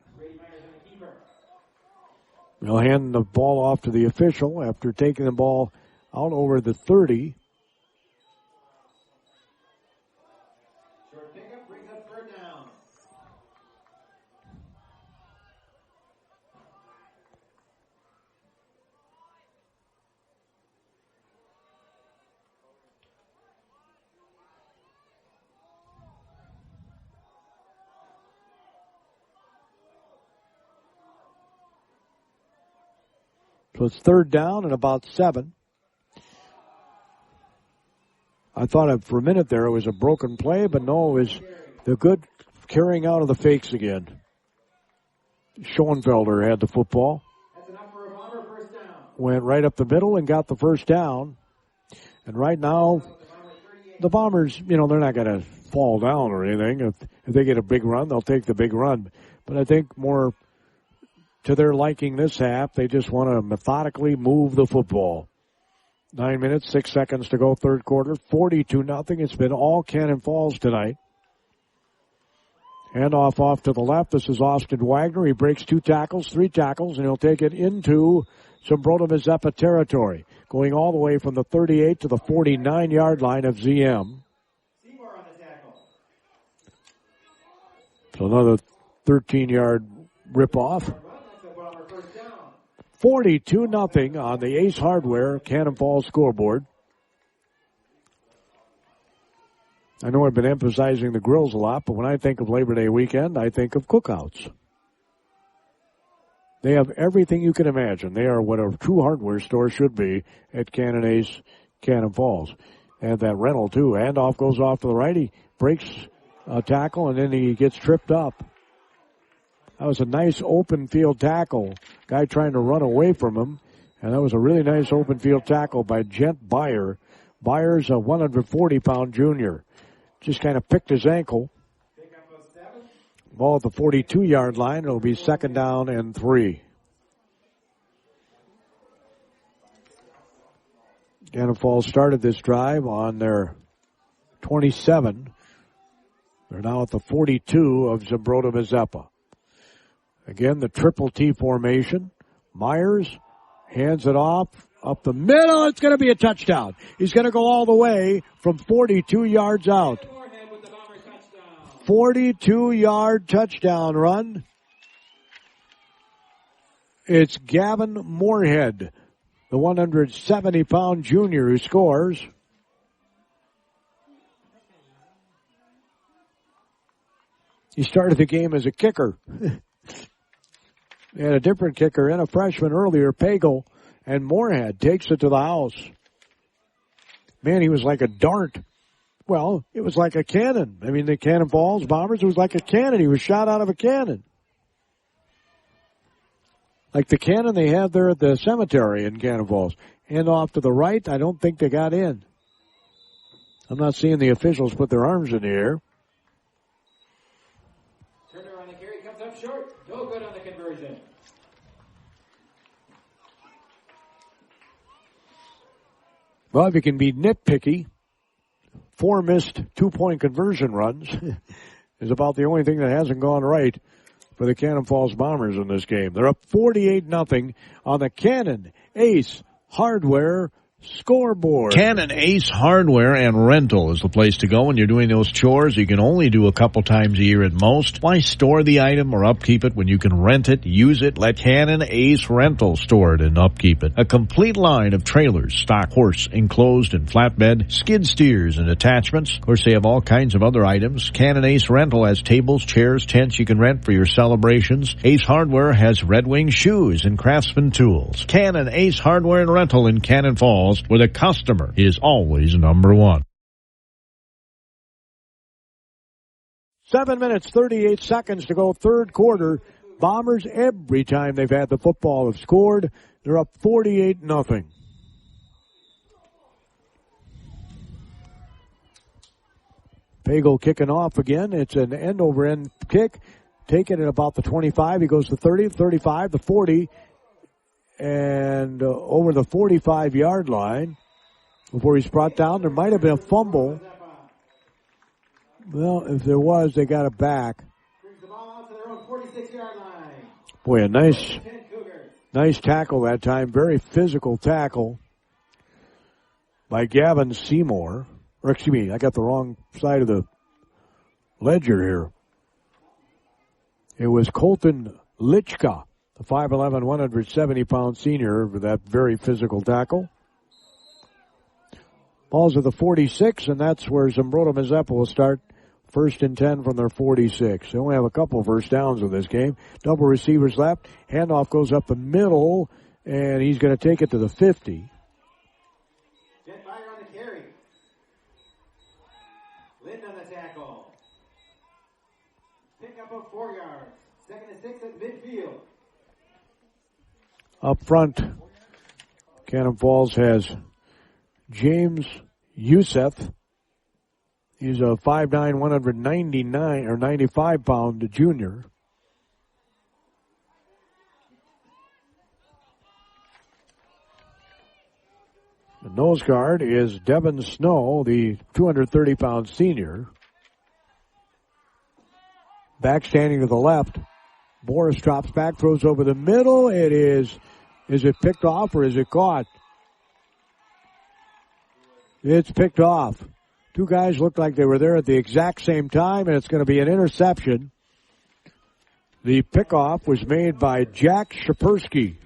They'll hand the ball off to the official after taking the ball out over the 30. Short pickup brings up 3rd down. So it's 3rd down and about 7. I thought for a minute there it was a broken play, but no, it was the good carrying out of the fakes again. Schoenfelder had the football. That's enough for a bomber. 1st down. Went right up the middle and got the 1st down. And right now, the Bombers, they're not going to fall down or anything. If they get a big run, they'll take the big run. But I think more to their liking this half, they just want to methodically move the football. 9 minutes, 6 seconds to go, 3rd quarter, 42-0. It's been all Cannon Falls tonight. Handoff off to the left. This is Austin Wagner. He breaks 3 tackles, and he'll take it into Zumbrota-Mazeppa territory, going all the way from the 38 to the 49-yard line of ZM. Seymour on the tackle. So another 13-yard rip-off. 42-0 on the Ace Hardware Cannon Falls scoreboard. I know I've been emphasizing the grills a lot, but when I think of Labor Day weekend, I think of cookouts. They have everything you can imagine. They are what a true hardware store should be at Cannon Ace, Cannon Falls. And that rental, too. Handoff goes off to the right. He breaks a tackle, and then he gets tripped up. That was a nice open field tackle. Guy trying to run away from him. And that was a really nice open field tackle by Gent Byer. Byer's a 140-pound junior. Just kind of picked his ankle. Ball at the 42-yard line. It'll be 2nd down and 3. Cannon Falls started this drive on their 27. They're now at the 42 of Zumbrota-Mazeppa. Again, the triple T formation. Myers hands it off up the middle. It's going to be a touchdown. He's going to go all the way from 42 yards out. 42-yard touchdown run. It's Gavin Moorhead, the 170-pound junior, who scores. He started the game as a kicker. They had a different kicker and a freshman earlier, Pagel, and Moorhead takes it to the house. Man, he was like a dart. Well, it was like a cannon. I mean, the Cannon Falls Bombers, it was like a cannon. He was shot out of a cannon. Like the cannon they had there at the cemetery in Cannon Falls. And off to the right, I don't think they got in. I'm not seeing the officials put their arms in the air. Turner on the carry, comes up short. No good on the conversion. Well, if you can be nitpicky, 4 missed 2-point conversion runs is about the only thing that hasn't gone right for the Cannon Falls Bombers in this game. They're up 48-0 on the Cannon Ace Hardware scoreboard. Cannon Ace Hardware and Rental is the place to go when you're doing those chores you can only do a couple times a year at most. Why store the item or upkeep it when you can rent it, use it? Let Cannon Ace Rental store it and upkeep it. A complete line of trailers, stock, horse, enclosed, and flatbed, skid steers, and attachments. Of course, they have all kinds of other items. Cannon Ace Rental has tables, chairs, tents you can rent for your celebrations. Ace Hardware has Red Wing shoes and Craftsman tools. Cannon Ace Hardware and Rental in Cannon Falls, where the customer is always number one. 7 minutes, 38 seconds to go, third quarter. Bombers, every time they've had the football, have scored. They're up 48-0. Pagel kicking off again. It's an end-over-end kick. Taken at about the 25. He goes to 30, 35, the 40. And over the 45-yard line before he's brought down. There might have been a fumble. Well, if there was, they got it back. Boy, a nice tackle that time. Very physical tackle by Gavin Seymour. Or excuse me, I got the wrong side of the ledger here. It was Colton Lichka, the 5'11", 170-pound senior, with that very physical tackle. Ball's at the 46, and that's where Zumbrota-Mazeppa will start. 1st and 10 from their 46. They only have a couple of first downs in this game. Double receivers left. Handoff goes up the middle, and he's going to take it to the 50. Jet Fire on the carry. Lind on the tackle. Pick up of 4 yards. 2nd and 6 at midfield. Up front, Cannon Falls has James Youssef. He's a 5'9", 199 or 95-pound junior. The nose guard is Devin Snow, the 230-pound senior. Back standing to the left. Boris drops back, throws over the middle. Is it picked off or is it caught? It's picked off. Two guys looked like they were there at the exact same time, and it's going to be an interception. The pickoff was made by Jack Shapersky.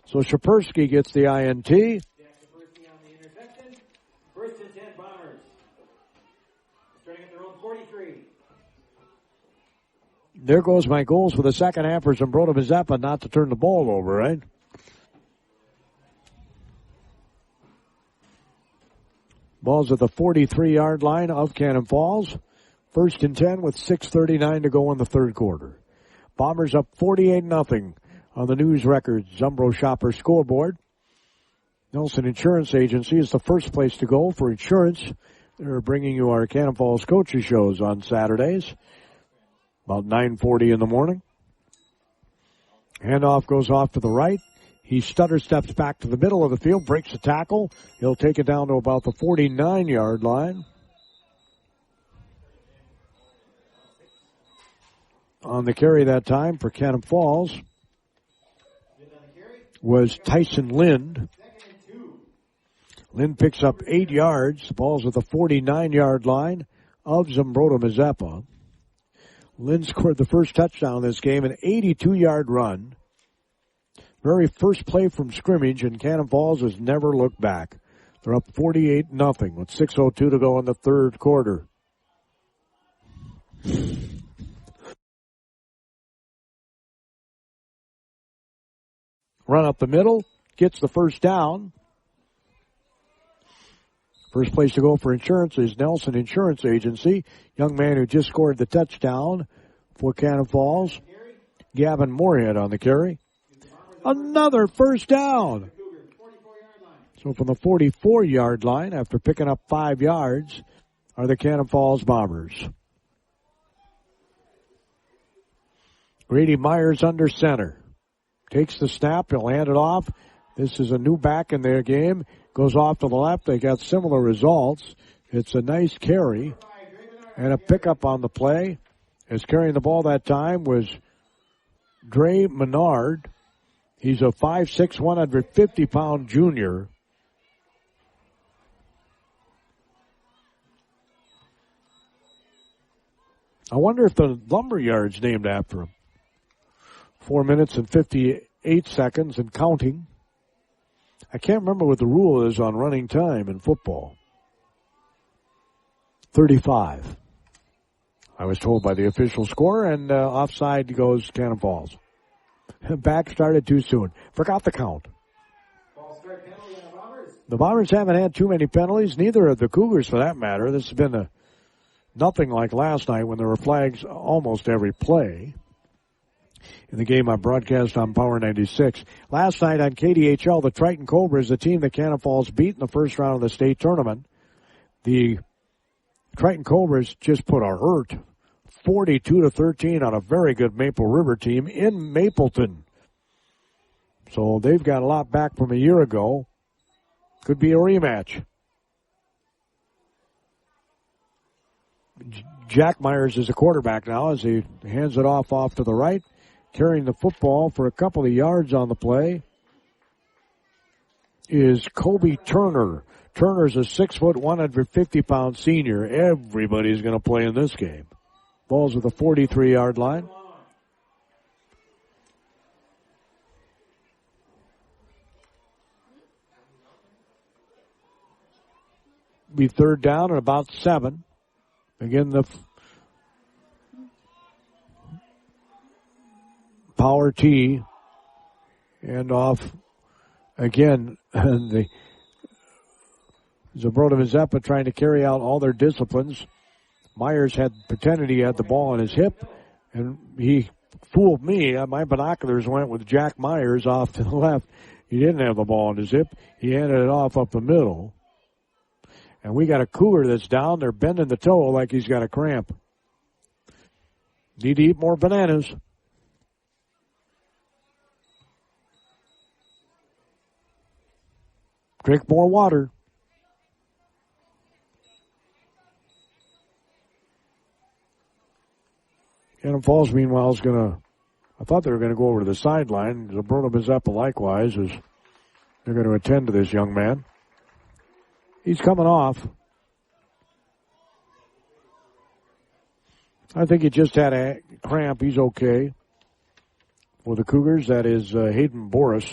So Shapersky gets the INT. Jack Shapersky on the interception. 1st and 10 Bombers. Starting at their own 43. There goes my goals for the second half for Zumbrota-Mazeppa not to turn the ball over, right? Ball's at the 43-yard line of Cannon Falls. 1st and 10 with 6:39 to go in the third quarter. Bombers up 48-0 on the News Record Zumbro Shopper scoreboard. Nelson Insurance Agency is the first place to go for insurance. They're bringing you our Cannon Falls coaches shows on Saturdays, about 9:40 in the morning. Handoff goes off to the right. He stutter steps back to the middle of the field, breaks the tackle. He'll take it down to about the 49-yard line. On the carry that time for Cannon Falls was Tyson Lind. Lind picks up 8 yards. The ball's at the 49-yard line of Zumbrota-Mazeppa. Lind scored the first touchdown this game, an 82-yard run. Very first play from scrimmage, and Cannon Falls has never looked back. They're up 48-0 with 6:02 to go in the third quarter. Run up the middle, gets the first down. First place to go for insurance is Nelson Insurance Agency. Young man who just scored the touchdown for Cannon Falls. Gavin Moorhead on the carry. Another first down. So from the 44-yard line, after picking up 5 yards, are the Cannon Falls Bombers. Grady Myers under center. Takes the snap. He'll hand it off. This is a new back in their game. Goes off to the left. They got similar results. It's a nice carry and a pickup on the play. As carrying the ball that time was Dre Menard. He's a 5'6", 150-pound junior. I wonder if the lumberyard's named after him. 4 minutes and 58 seconds and counting. I can't remember what the rule is on running time in football. 35. I was told by the official score, and offside goes Cannon Falls. Back started too soon. Forgot the count. The Bombers haven't had too many penalties, neither have the Cougars for that matter. This has been nothing like last night when there were flags almost every play. In the game I broadcast on Power 96. Last night on KDHL, the Triton Cobras, the team that Cannon Falls beat in the first round of the state tournament. The Triton Cobras just put a hurt 42-13 on a very good Maple River team in Mapleton. So they've got a lot back from a year ago. Could be a rematch. Jack Myers is a quarterback now as he hands it off to the right. Carrying the football for a couple of yards on the play is Kobe Turner. Turner's a 6', 150-pound senior. Everybody's going to play in this game. Ball's at the 43-yard line. Be third down and about 7. Again, the power tee and off again. And the Zumbrota-Mazeppa trying to carry out all their disciplines. Myers had pretended he had the ball on his hip, and he fooled me. My binoculars went with Jack Myers off to the left. He didn't have the ball on his hip. He handed it off up the middle. And we got a Cougar that's down. They're bending the toe like he's got a cramp. Need to eat more bananas. Drink more water. Cannon Falls, meanwhile, is going to, I thought they were going to go over to the sideline. Zumbrota-Mazeppa likewise is, they're going to attend to this young man. He's coming off. I think he just had a cramp. He's okay. For the Cougars, that is Hayden Boris.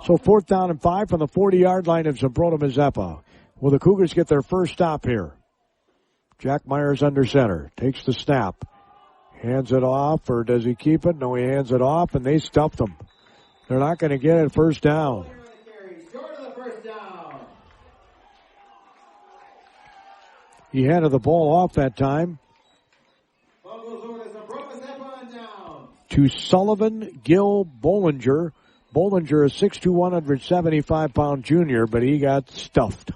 So 4th down and 5 from the 40-yard line of Zumbrota-Mazeppa. Will the Cougars get their first stop here? Jack Myers under center. Takes the snap. Hands it off, or does he keep it? No, he hands it off, and they stuffed him. They're not going to get it first down. He handed the ball off that time to Sullivan Gil Bollinger. Bollinger, a 6'2", 175-pound junior, but he got stuffed.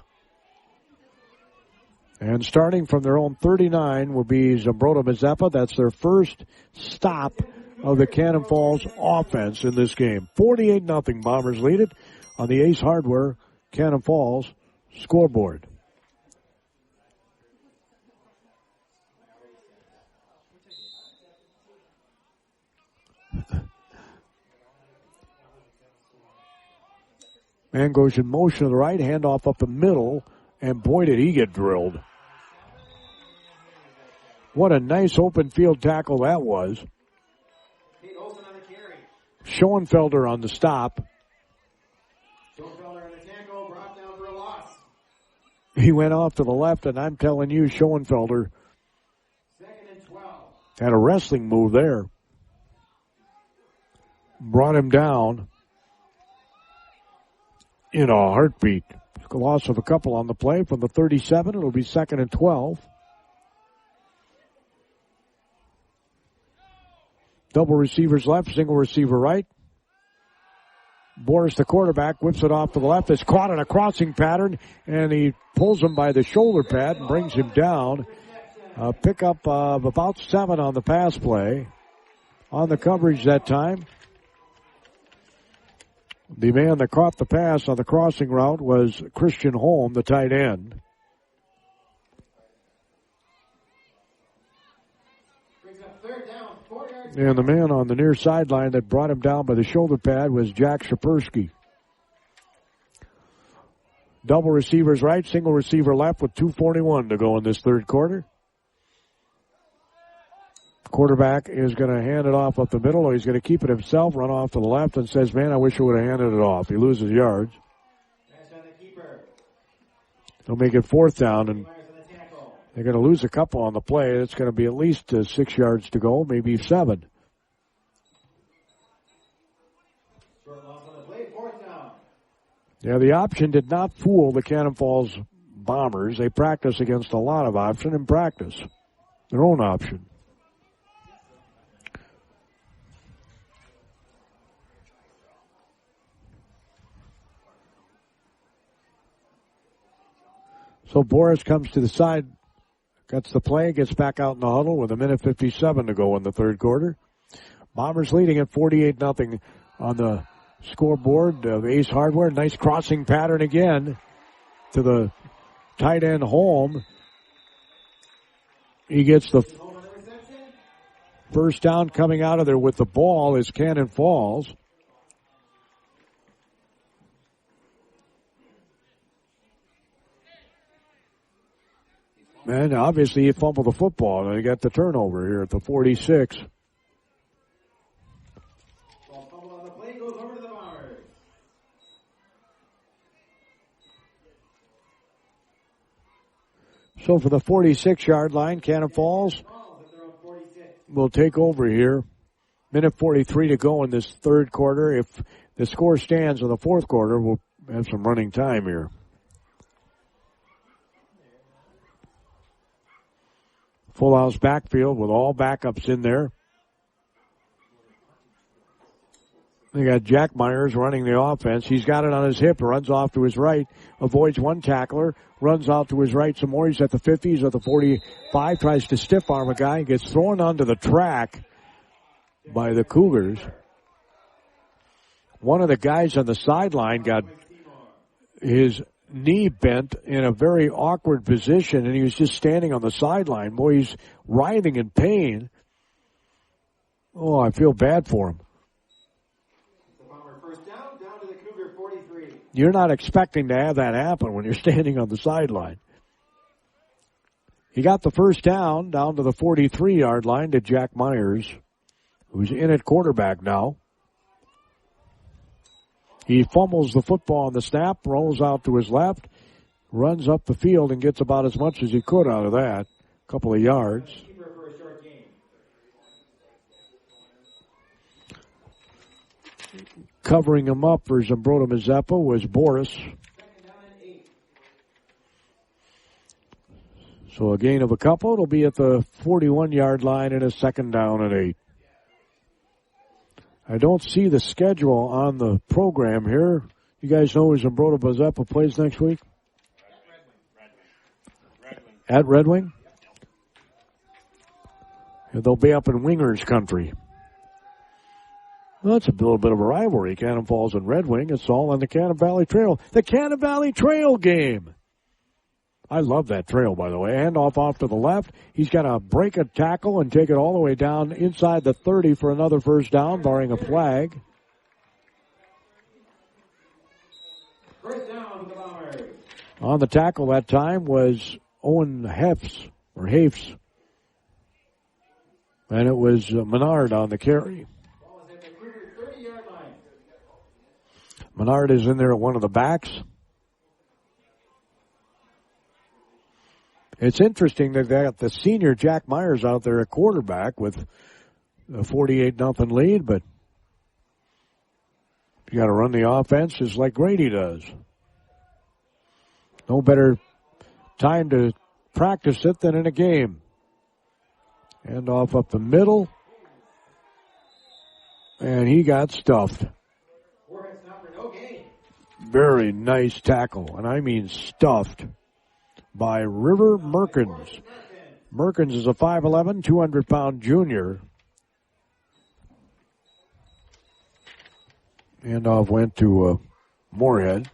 And starting from their own 39 will be Zumbrota-Mazeppa. That's their first stop of the Cannon Falls offense in this game. 48-0. Bombers lead it on the Ace Hardware Cannon Falls scoreboard. Man goes in motion to the right, handoff up the middle, and boy did he get drilled. What a nice open field tackle that was. Schoenfelder on the stop. He went off to the left, and I'm telling you, Schoenfelder had a wrestling move there. Brought him down in a heartbeat. A loss of a couple on the play from the 37. It'll be 2nd and 12. Double receivers left, single receiver right. Boris, the quarterback, whips it off to the left. It's caught in a crossing pattern, and he pulls him by the shoulder pad and brings him down. A pickup of about 7 on the pass play. On the coverage that time, the man that caught the pass on the crossing route was Christian Holm, the tight end. And the man on the near sideline that brought him down by the shoulder pad was Jack Shapersky. Double receivers right, single receiver left with 2:41 to go in this third quarter. Quarterback is going to hand it off up the middle, or he's going to keep it himself, run off to the left, and says, man, I wish I would have handed it off. He loses yards. They'll make it 4th down, and they're going to lose a couple on the play. It's going to be at least 6 yards to go, maybe 7. Yeah, the option did not fool the Cannon Falls Bombers. They practice against a lot of option in practice. Their own option. So Boris comes to the side, cuts the play, gets back out in the huddle with 1:57 to go in the third quarter. Bombers leading at 48-0 on the scoreboard of Ace Hardware. Nice crossing pattern again to the tight end Holm. He gets the first down. Coming out of there with the ball is Cannon Falls. And obviously he fumbled the football, and he got the turnover here at the 46. So for the 46-yard line, Cannon Falls will take over here. 1:43 to go in this third quarter. If the score stands in the fourth quarter, we'll have some running time here. Full house backfield with all backups in there. They got Jack Myers running the offense. He's got it on his hip, runs off to his right, avoids one tackler, runs out to his right some more. He's at the 50, he's at the 45, tries to stiff arm a guy, gets thrown onto the track by the Cougars. One of the guys on the sideline got his knee bent in a very awkward position, and he was just standing on the sideline. Boy, he's writhing in pain. Oh, I feel bad for him. First down to the Cougar 43. You're not expecting to have that happen when you're standing on the sideline. He got the first down to the 43-yard line to Jack Myers, who's in at quarterback now. He fumbles the football on the snap, rolls out to his left, runs up the field and gets about as much as he could out of that. A couple of yards. Covering him up for Zumbrota-Mazeppa was Boris. So a gain of a couple. It'll be at the 41-yard line and a 2nd down and 8. I don't see the schedule on the program here. You guys know who Zumbrota-Mazeppa plays next week? at Red Wing. And they'll be up in Wingers country. Well, that's a little bit of a rivalry, Cannon Falls and Red Wing. It's all on the Cannon Valley Trail. The Cannon Valley Trail game. I love that trail, by the way. Handoff off to the left. He's got to break a tackle and take it all the way down inside the 30 for another first down, barring a flag. First down for the Bombers. On the tackle that time was Owen Hefts. And it was Menard on the carry. Ball is at the Cougar 30-yard line. Menard is in there at one of the backs. It's interesting that they got the senior Jack Myers out there at quarterback with a 48-0 lead, but you got to run the offense just like Grady does. No better time to practice it than in a game. Hand off up the middle. And he got stuffed. Very nice tackle, and I mean stuffed, by River Merkins. Merkins is a 5'11", 200-pound junior. Handoff went to Moorhead.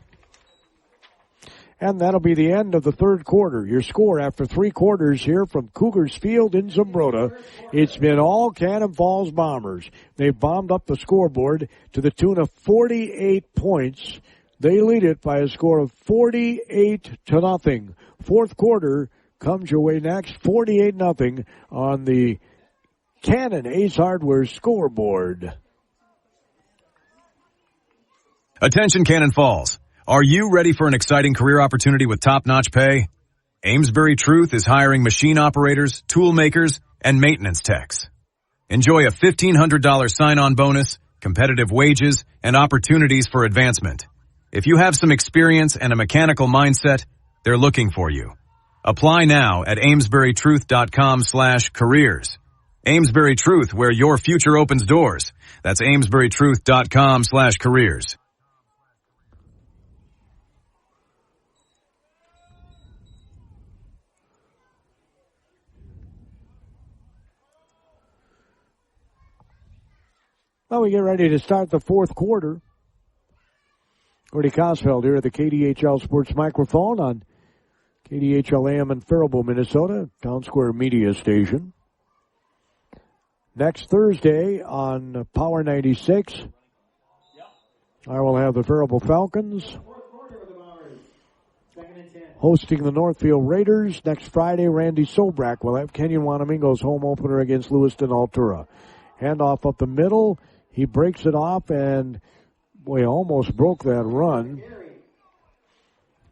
And that'll be the end of the third quarter. Your score after 3 quarters here from Cougars Field in Zumbrota. It's been all Cannon Falls Bombers. They've bombed up the scoreboard to the tune of 48 points. They lead it by a score of 48-0. Fourth quarter comes your way next, 48-0 on the Cannon Ace Hardware scoreboard. Attention Cannon Falls. Are you ready for an exciting career opportunity with top-notch pay? Amesbury Truth is hiring machine operators, tool makers, and maintenance techs. Enjoy a $1,500 sign-on bonus, competitive wages, and opportunities for advancement. If you have some experience and a mechanical mindset, they're looking for you. Apply now at amesburytruth.com/careers. Amesbury Truth, where your future opens doors. That's amesburytruth.com/careers. Well, we get ready to start the fourth quarter. Gordy Kosfeld here at the KDHL Sports Microphone on KDHL AM in Faribault, Minnesota, Town Square Media Station. Next Thursday on Power 96, I will have the Faribault Falcons hosting the Northfield Raiders. Next Friday, Randy Sobrak will have Kenyon Wanamingo's home opener against Lewiston Altura. Handoff up the middle. He breaks it off, and boy, almost broke that run.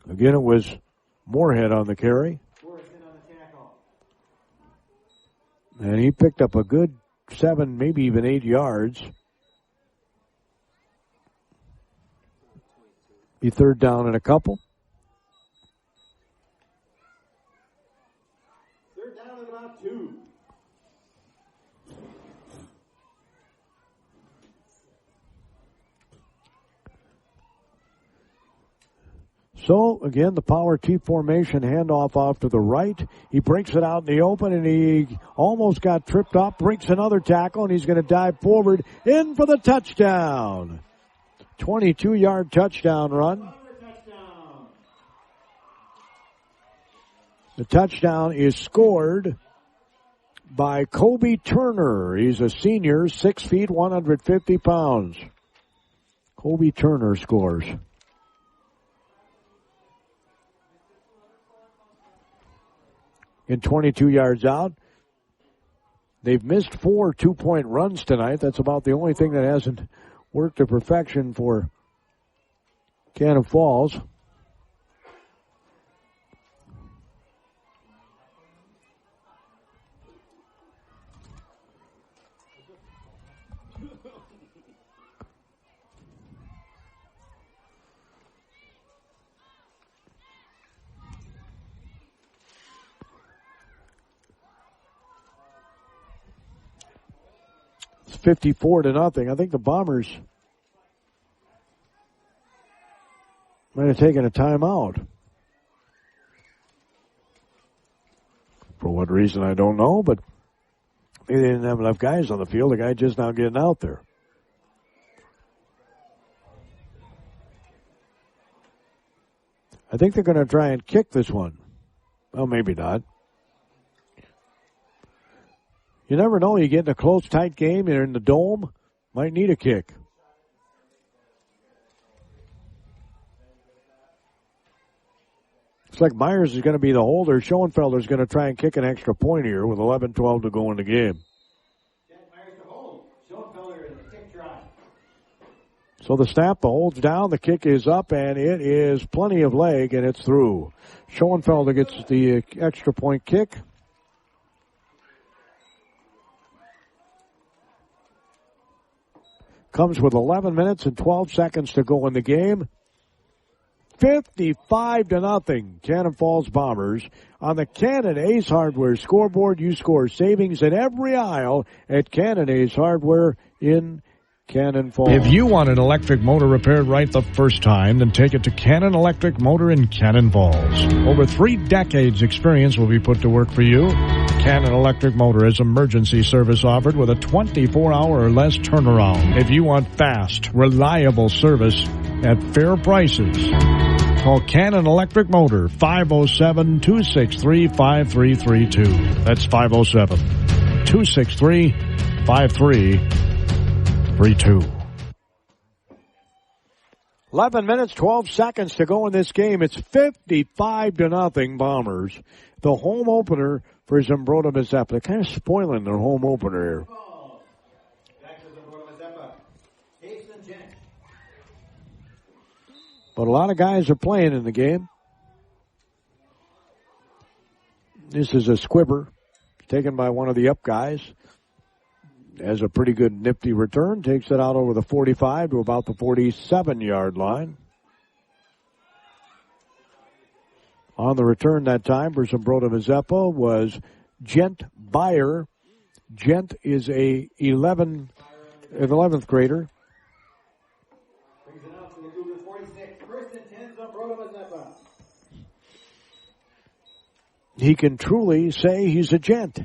Again, it was Moorhead on the carry. And he picked up a good 7, maybe even 8 yards. Be third down and a couple. Third down and about 2. So, again, the power T formation, handoff off to the right. He breaks it out in the open, and he almost got tripped up, breaks another tackle, and he's going to dive forward in for the touchdown. 22-yard touchdown run. The touchdown is scored by Kobe Turner. He's a senior, 6 feet, 150 pounds. Kobe Turner scores. In 22 yards out. They've missed 4 two-point runs tonight. That's about the only thing that hasn't worked to perfection for Cannon Falls. It's 54-0. I think the Bombers might have taken a timeout. For what reason, I don't know, but they didn't have enough guys on the field. The guy just now getting out there. I think they're going to try and kick this one. Well, maybe not. You never know. You get in a close, tight game. You're in the dome. Might need a kick. Looks like Myers is going to be the holder. Schoenfelder's going to try and kick an extra point here with 11-12 to go in the game. So the snap, the hold's down, the kick is up, and it is plenty of leg, and it's through. Schoenfelder gets the extra point kick. Comes with 11 minutes and 12 seconds to go in the game. 55-0, Cannon Falls Bombers. On the Cannon Ace Hardware scoreboard, you score savings in every aisle at Cannon Ace Hardware in Cannon Falls. If you want an electric motor repaired right the first time, then take it to Cannon Electric Motor in Cannon Falls. Over 3 decades experience will be put to work for you. Cannon Electric Motor is emergency service offered with a 24-hour or less turnaround. If you want fast, reliable service at fair prices, call Cannon Electric Motor, 507-263-5332. That's 507-263-5332. 11 minutes, 12 seconds to go in this game. It's 55-0 Bombers. The home opener for Zumbrota-Mazeppa. They're kind of spoiling their home opener here. But a lot of guys are playing in the game. This is a squibber taken by one of the up guys. Has a pretty good nifty return. Takes it out over the 45 to about the 47-yard line. On the return that time for Zumbrota-Mazeppa was Gent Beyer. Gent is an 11th grader. He can truly say he's a gent.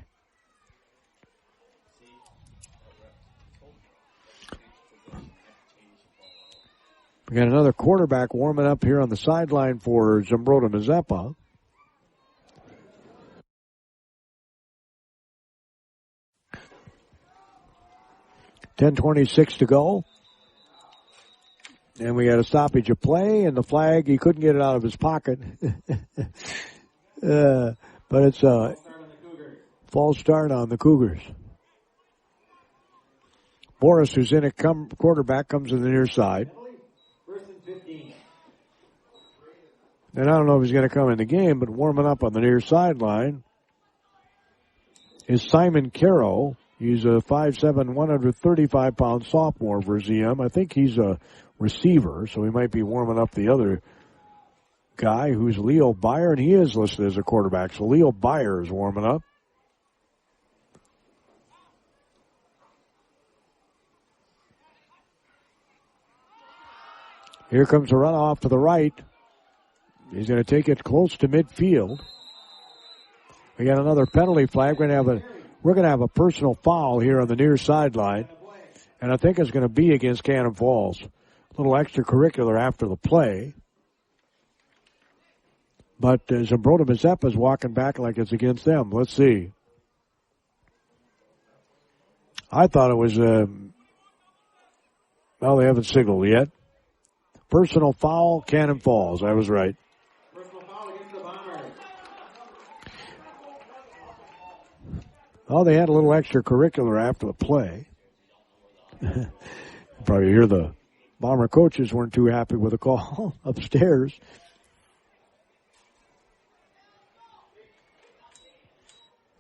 We got another quarterback warming up here on the sideline for Zumbrota-Mazeppa. .10:26 to go. And we got a stoppage of play, and the flag, he couldn't get it out of his pocket. But it's a false start on the Cougars. Boris, who's in at quarterback, comes to the near side. And I don't know if he's going to come in the game, but warming up on the near sideline is Simon Caro. He's a 5'7", 135-pound sophomore for ZM. I think he's a receiver, so he might be warming up the other guy who's Leo Beyer, and he is listed as a quarterback. So Leo Beyer is warming up. Here comes a runoff to the right. He's going to take it close to midfield. We got another penalty flag. We're going to have a personal foul here on the near sideline, and I think it's going to be against Cannon Falls. A little extracurricular after the play. But Zumbrota-Mazeppa is walking back like it's against them. Let's see. I thought it was, well, they haven't signaled yet. Personal foul, Cannon Falls. I was right. Personal foul against the Bombers. Oh, they had a little extracurricular after the play. Probably hear the Bomber coaches weren't too happy with the call upstairs.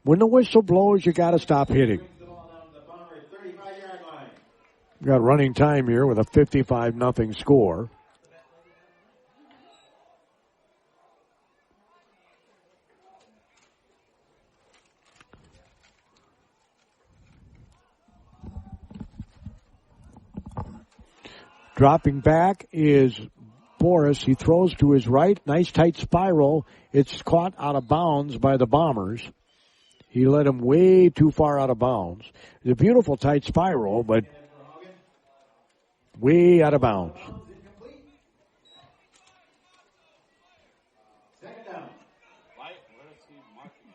When the whistle blows, you got to stop hitting. We got running time here with a 55-0 score. Dropping back is Boris. He throws to his right. Nice tight spiral. It's caught out of bounds by the Bombers. He led him way too far out of bounds. It's a beautiful tight spiral, but way out of bounds.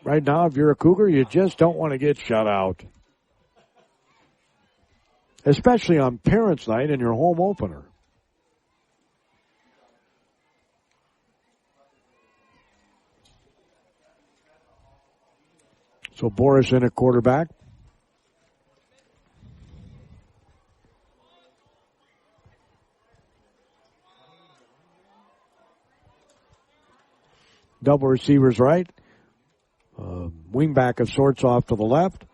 Right now, if you're a Cougar, you just don't want to get shut out. Especially on Parents' Night and your home opener. So Boris in at quarterback. Double receivers right. Wingback of sorts off to the left.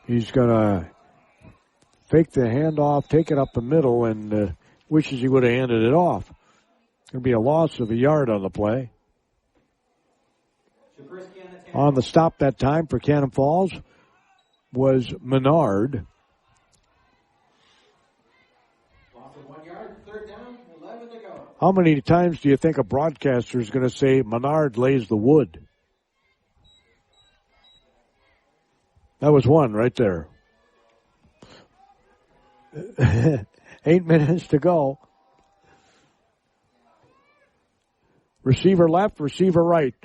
He's going to fake the handoff, take it up the middle, and wishes he would have handed it off. Going to be a loss of a yard on the play. On the stop that time for Cannon Falls was Menard. Loss of 1 yard, third down, 11 to go. How many times do you think a broadcaster is going to say Menard lays the wood? That was one right there. 8 minutes to go. Receiver left, receiver right.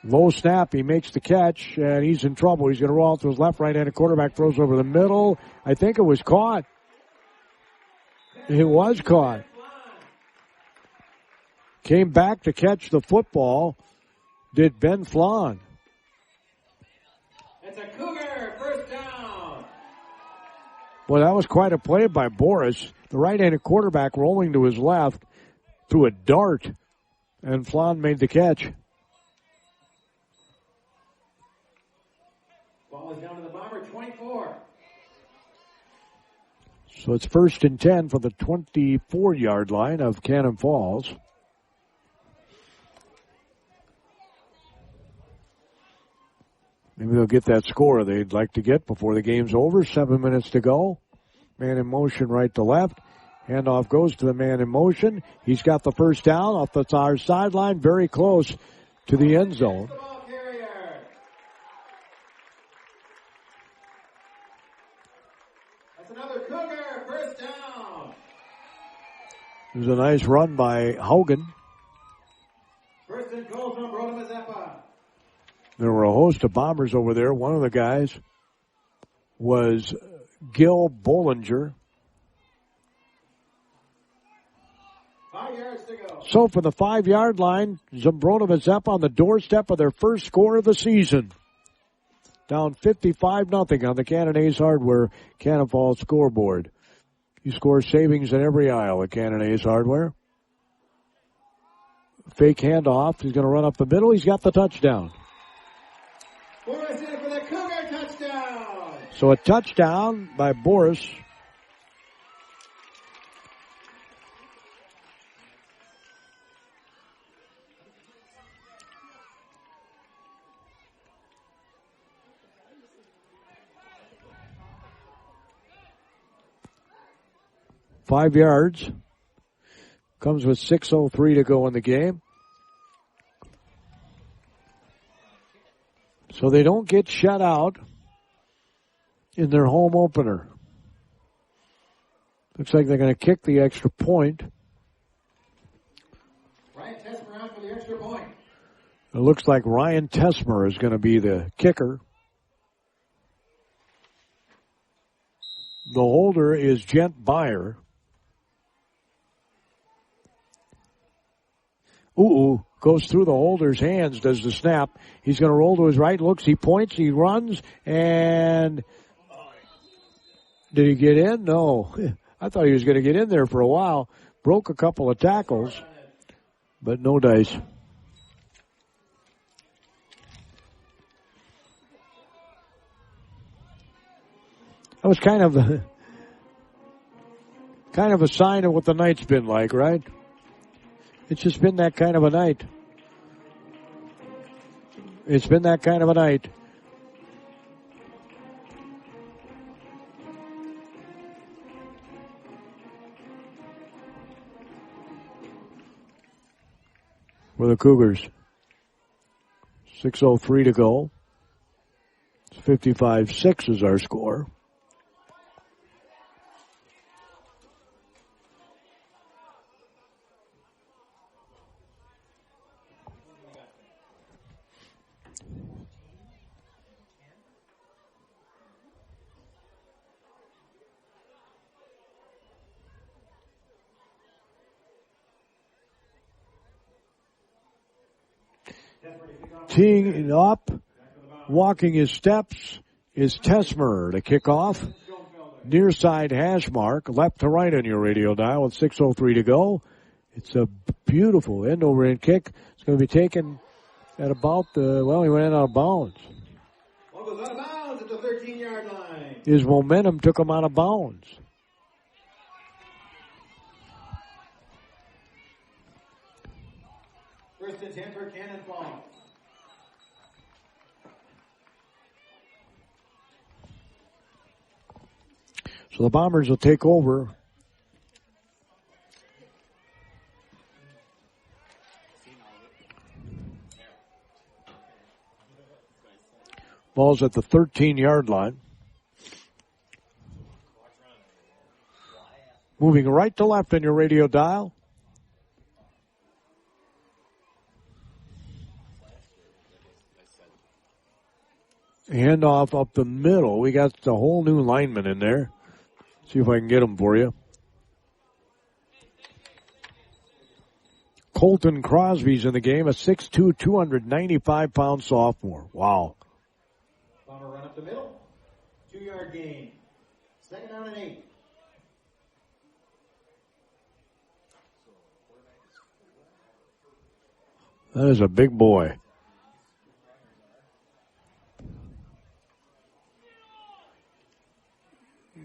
Low snap, he makes the catch, and he's in trouble. He's going to roll out to his left, right-handed quarterback, throws over the middle. I think it was caught. It was caught. Came back to catch the football. Did Ben Flan. It's a Cougar, first down. Well, that was quite a play by Boris. The right-handed quarterback rolling to his left, threw a dart, and Flan made the catch. Ball is down to the Bomber, 24. So it's 1st and 10 for the 24-yard line of Cannon Falls. Maybe they'll get that score they'd like to get before the game's over. 7 minutes to go. Man in motion right to left. Handoff goes to the man in motion. He's got the first down off the far sideline, very close to the end zone. That's another Cougar, first down. There's a nice run by Haugen. First and goal from Zumbrota-Mazeppa. There were a host of Bombers over there. One of the guys was Gil Bollinger. 5 yards to go. So for the 5-yard line, Zumbrota-Mazeppa on the doorstep of their first score of the season. Down 55-0 on the Cannon Ace Hardware Cannon Falls scoreboard. You score savings in every aisle at Cannon Ace Hardware. Fake handoff. He's going to run up the middle. He's got the touchdown. Boris in for the Cougar touchdown. So a touchdown by Boris. Five yards. Comes with 6:03 to go in the game. So they don't get shut out in their home opener. Looks like they're going to kick the extra point. Ryan Tesmer out for the extra point. It looks like Ryan Tesmer is going to be the kicker. The holder is Gent Beyer. Goes through the holder's hands, does the snap. He's going to roll to his right, looks, he points, he runs, and did he get in? No. I thought he was going to get in there for a while. Broke a couple of tackles, but no dice. That was kind of a sign of what the night's been like, right? It's just been that kind of a night. It's been that kind of a night. For the Cougars. 6:03 to go. 55-6 is our score. Teeing up, walking his steps is Tesmer to kick off. Near side hash mark, left to right on your radio dial with 6:03 to go. It's a beautiful end over end kick. It's going to be taken at about he went out of bounds. Ball goes out of bounds at the 13-yard line. His momentum took him out of bounds. First and 10 for Cannon Falls. So the Bombers will take over. Ball's at the 13-yard line. Moving right to left on your radio dial. Handoff up the middle. We got the whole new lineman in there. See if I can get him for you. Colton Crosby's in the game, a 6'2", 295-pound sophomore. Wow. Bomber run up the middle. 2-yard gain. Second down and 8. That is a big boy.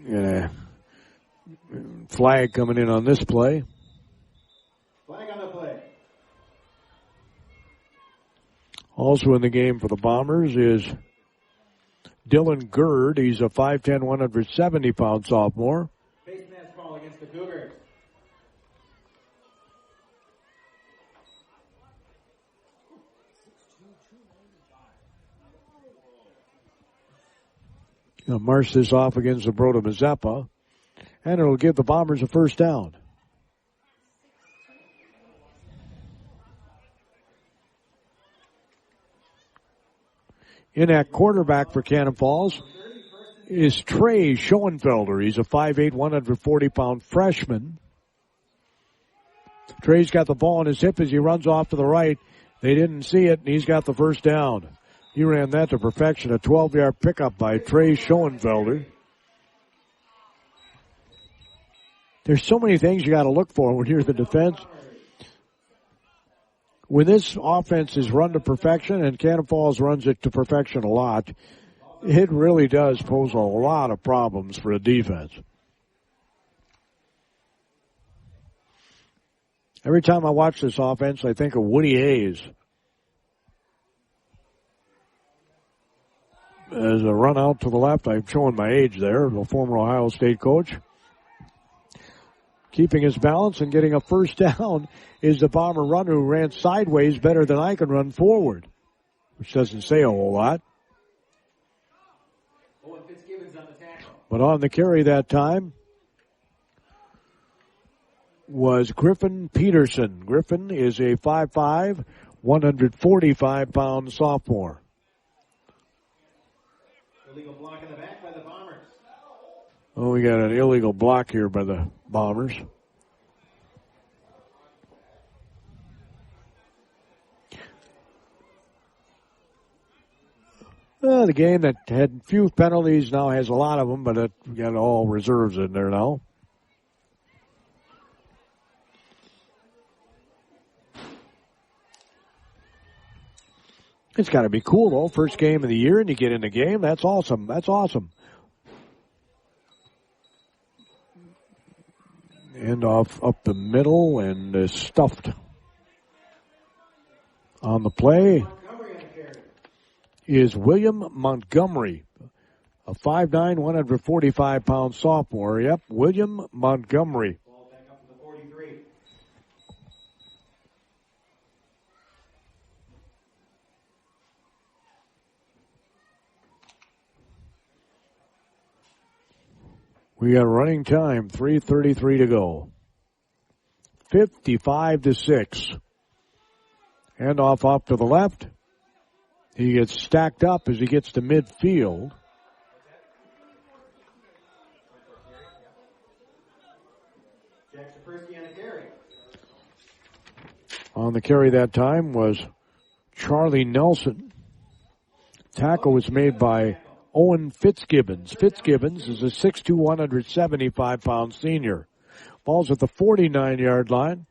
Yeah. Flag coming in on this play. Flag on the play. Also in the game for the Bombers is Dylan Gerd. He's a 5'10", 170-pound sophomore. Face mask call against the Cougars. Gonna march this off against Zumbrota-Mazeppa, and it'll give the Bombers a first down. In at quarterback for Cannon Falls is Trey Schoenfelder. He's a 5'8", 140-pound freshman. Trey's got the ball in his hip as he runs off to the right. They didn't see it, and he's got the first down. He ran that to perfection, a 12-yard pickup by Trey Schoenfelder. There's so many things you got to look for when you're the defense. When this offense is run to perfection, and Cannon Falls runs it to perfection a lot, it really does pose a lot of problems for a defense. Every time I watch this offense, I think of Woody Hayes. As a run out to the left, I'm showing my age there, the former Ohio State coach. Keeping his balance and getting a first down is the Bomber runner who ran sideways better than I can run forward, which doesn't say a whole lot. But on the carry that time was Griffin Peterson. Griffin is a 5'5", 145-pound sophomore. Illegal block in the back by the Bombers. Oh, we got an illegal block here by the Bombers. The game that had few penalties now has a lot of them, but it got all reserves in there now. It's got to be cool, though. First game of the year, and you get in the game. That's awesome. That's awesome. End off up the middle and stuffed. On the play is William Montgomery, a 5'9", 145-pound sophomore. Yep, William Montgomery. Ball back up to the 43. We got running time, 3:33 to go. 55-6. Handoff off to the left. He gets stacked up as he gets to midfield. On the carry that time was Charlie Nelson. Tackle was made by Owen Fitzgibbons. Fitzgibbons is a 6'2", 175-pound senior. Ball's at the 49-yard line.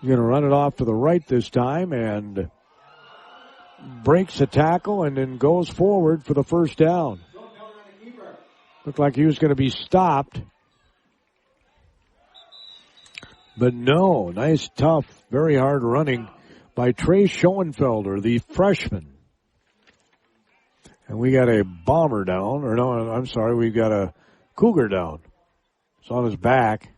He's going to run it off to the right this time and breaks a tackle and then goes forward for the first down. Looked like he was going to be stopped. But no, nice, tough, very hard running by Trey Schoenfelder, the freshman. And we got a bomber down, or no, I'm sorry, we got a cougar down. It's on his back.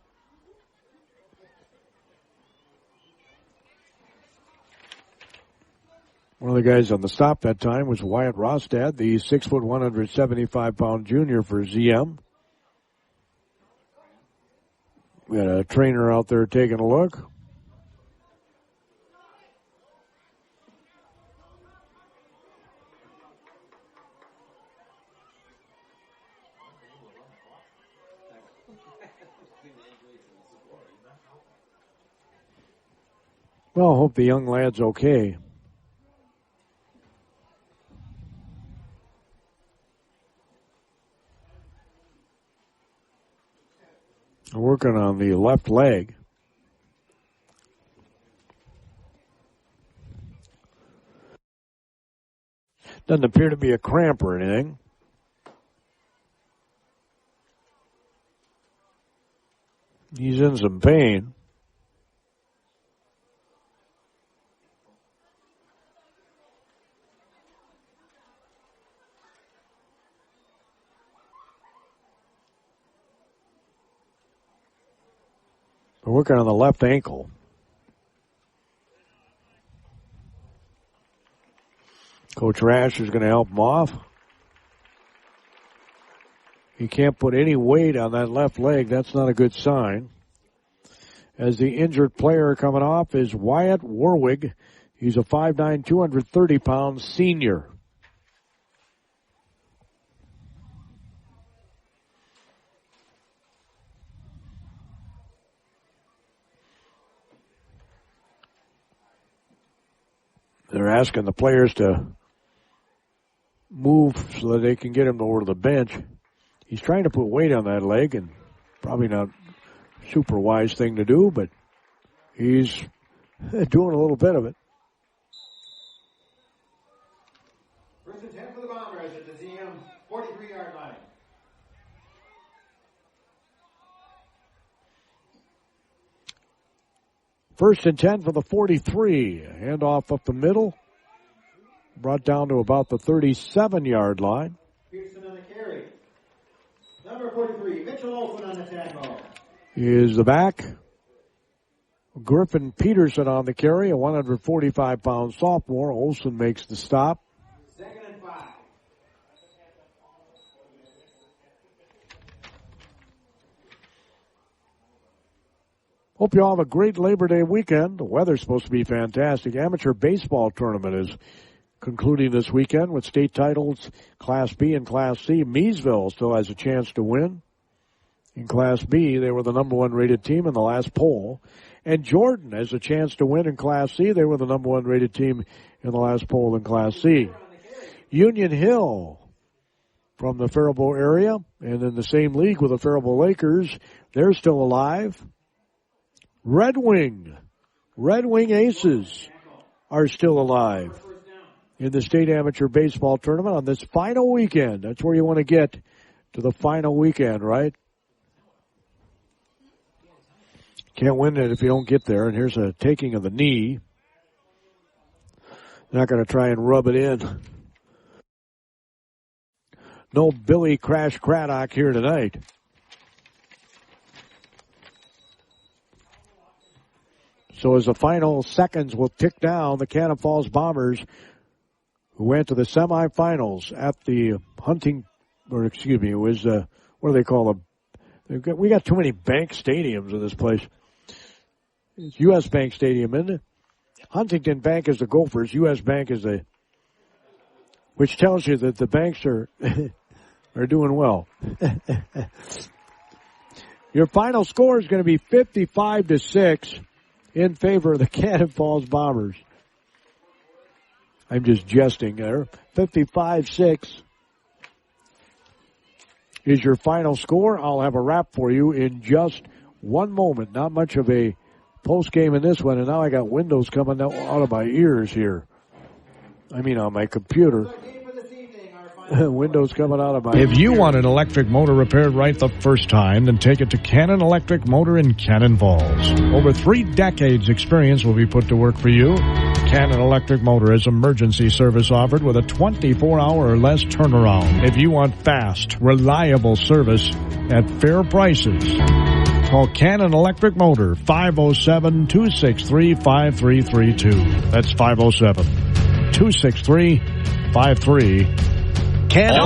One of the guys on the stop that time was Wyatt Rostad, the 6', 175-pound junior for ZM. We got a trainer out there taking a look. Well, I hope the young lad's okay. Working on the left leg. Doesn't appear to be a cramp or anything. He's in some pain. We're working on the left ankle. Coach Rash is going to help him off. He can't put any weight on that left leg. That's not a good sign. As the injured player coming off is Wyatt Warwig. He's a 5'9", 230-pound senior. They're asking the players to move so that they can get him over to the bench. He's trying to put weight on that leg, and probably not a super wise thing to do, but he's doing a little bit of it. First and 10 for the Bombers at the ZM 43-yard line. First and 10 for the 43. Handoff up the middle. Brought down to about the 37-yard line. Peterson on the carry. Number 43, Mitchell Olsen on the tackle. Is the back. Griffin Peterson on the carry, a 145-pound sophomore. Olsen makes the stop. Second and 5. Hope you all have a great Labor Day weekend. The weather's supposed to be fantastic. Amateur baseball tournament is concluding this weekend with state titles Class B and Class C. Meesville still has a chance to win. In Class B, they were the number one rated team in the last poll. And Jordan has a chance to win in Class C. They were the number one rated team in the last poll in Class C. Union Hill from the Faribault area and in the same league with the Faribault Lakers. They're still alive. Red Wing Aces are still alive in the state amateur baseball tournament on this final weekend. That's where you want to get to the final weekend, right? Can't win it if you don't get there. And here's a taking of the knee. Not going to try and rub it in. No Billy Crash Craddock here tonight. So as the final seconds will tick down, the Cannon Falls Bombers, who went to the semifinals at the what do they call them? We got too many bank stadiums in this place. It's U.S. Bank Stadium, isn't it? Huntington Bank is the Gophers. U.S. Bank is which tells you that the banks are doing well. Your final score is going to be 55-6 in favor of the Cannon Falls Bombers. I'm just jesting there. 55-6 is your final score. I'll have a wrap for you in just one moment. Not much of a post game in this one, and now I got windows coming out of my ears here. I mean, on my computer. Windows coming out of my If you ears. want an electric motor repaired right the first time, then take it to Cannon Electric Motor in Cannon Falls. Over 3 decades experience will be put to work for you. Cannon Electric Motor is emergency service offered with a 24-hour or less turnaround. If you want fast, reliable service at fair prices, call Cannon Electric Motor, 507-263-5332. That's 507-263-5332. Cannon.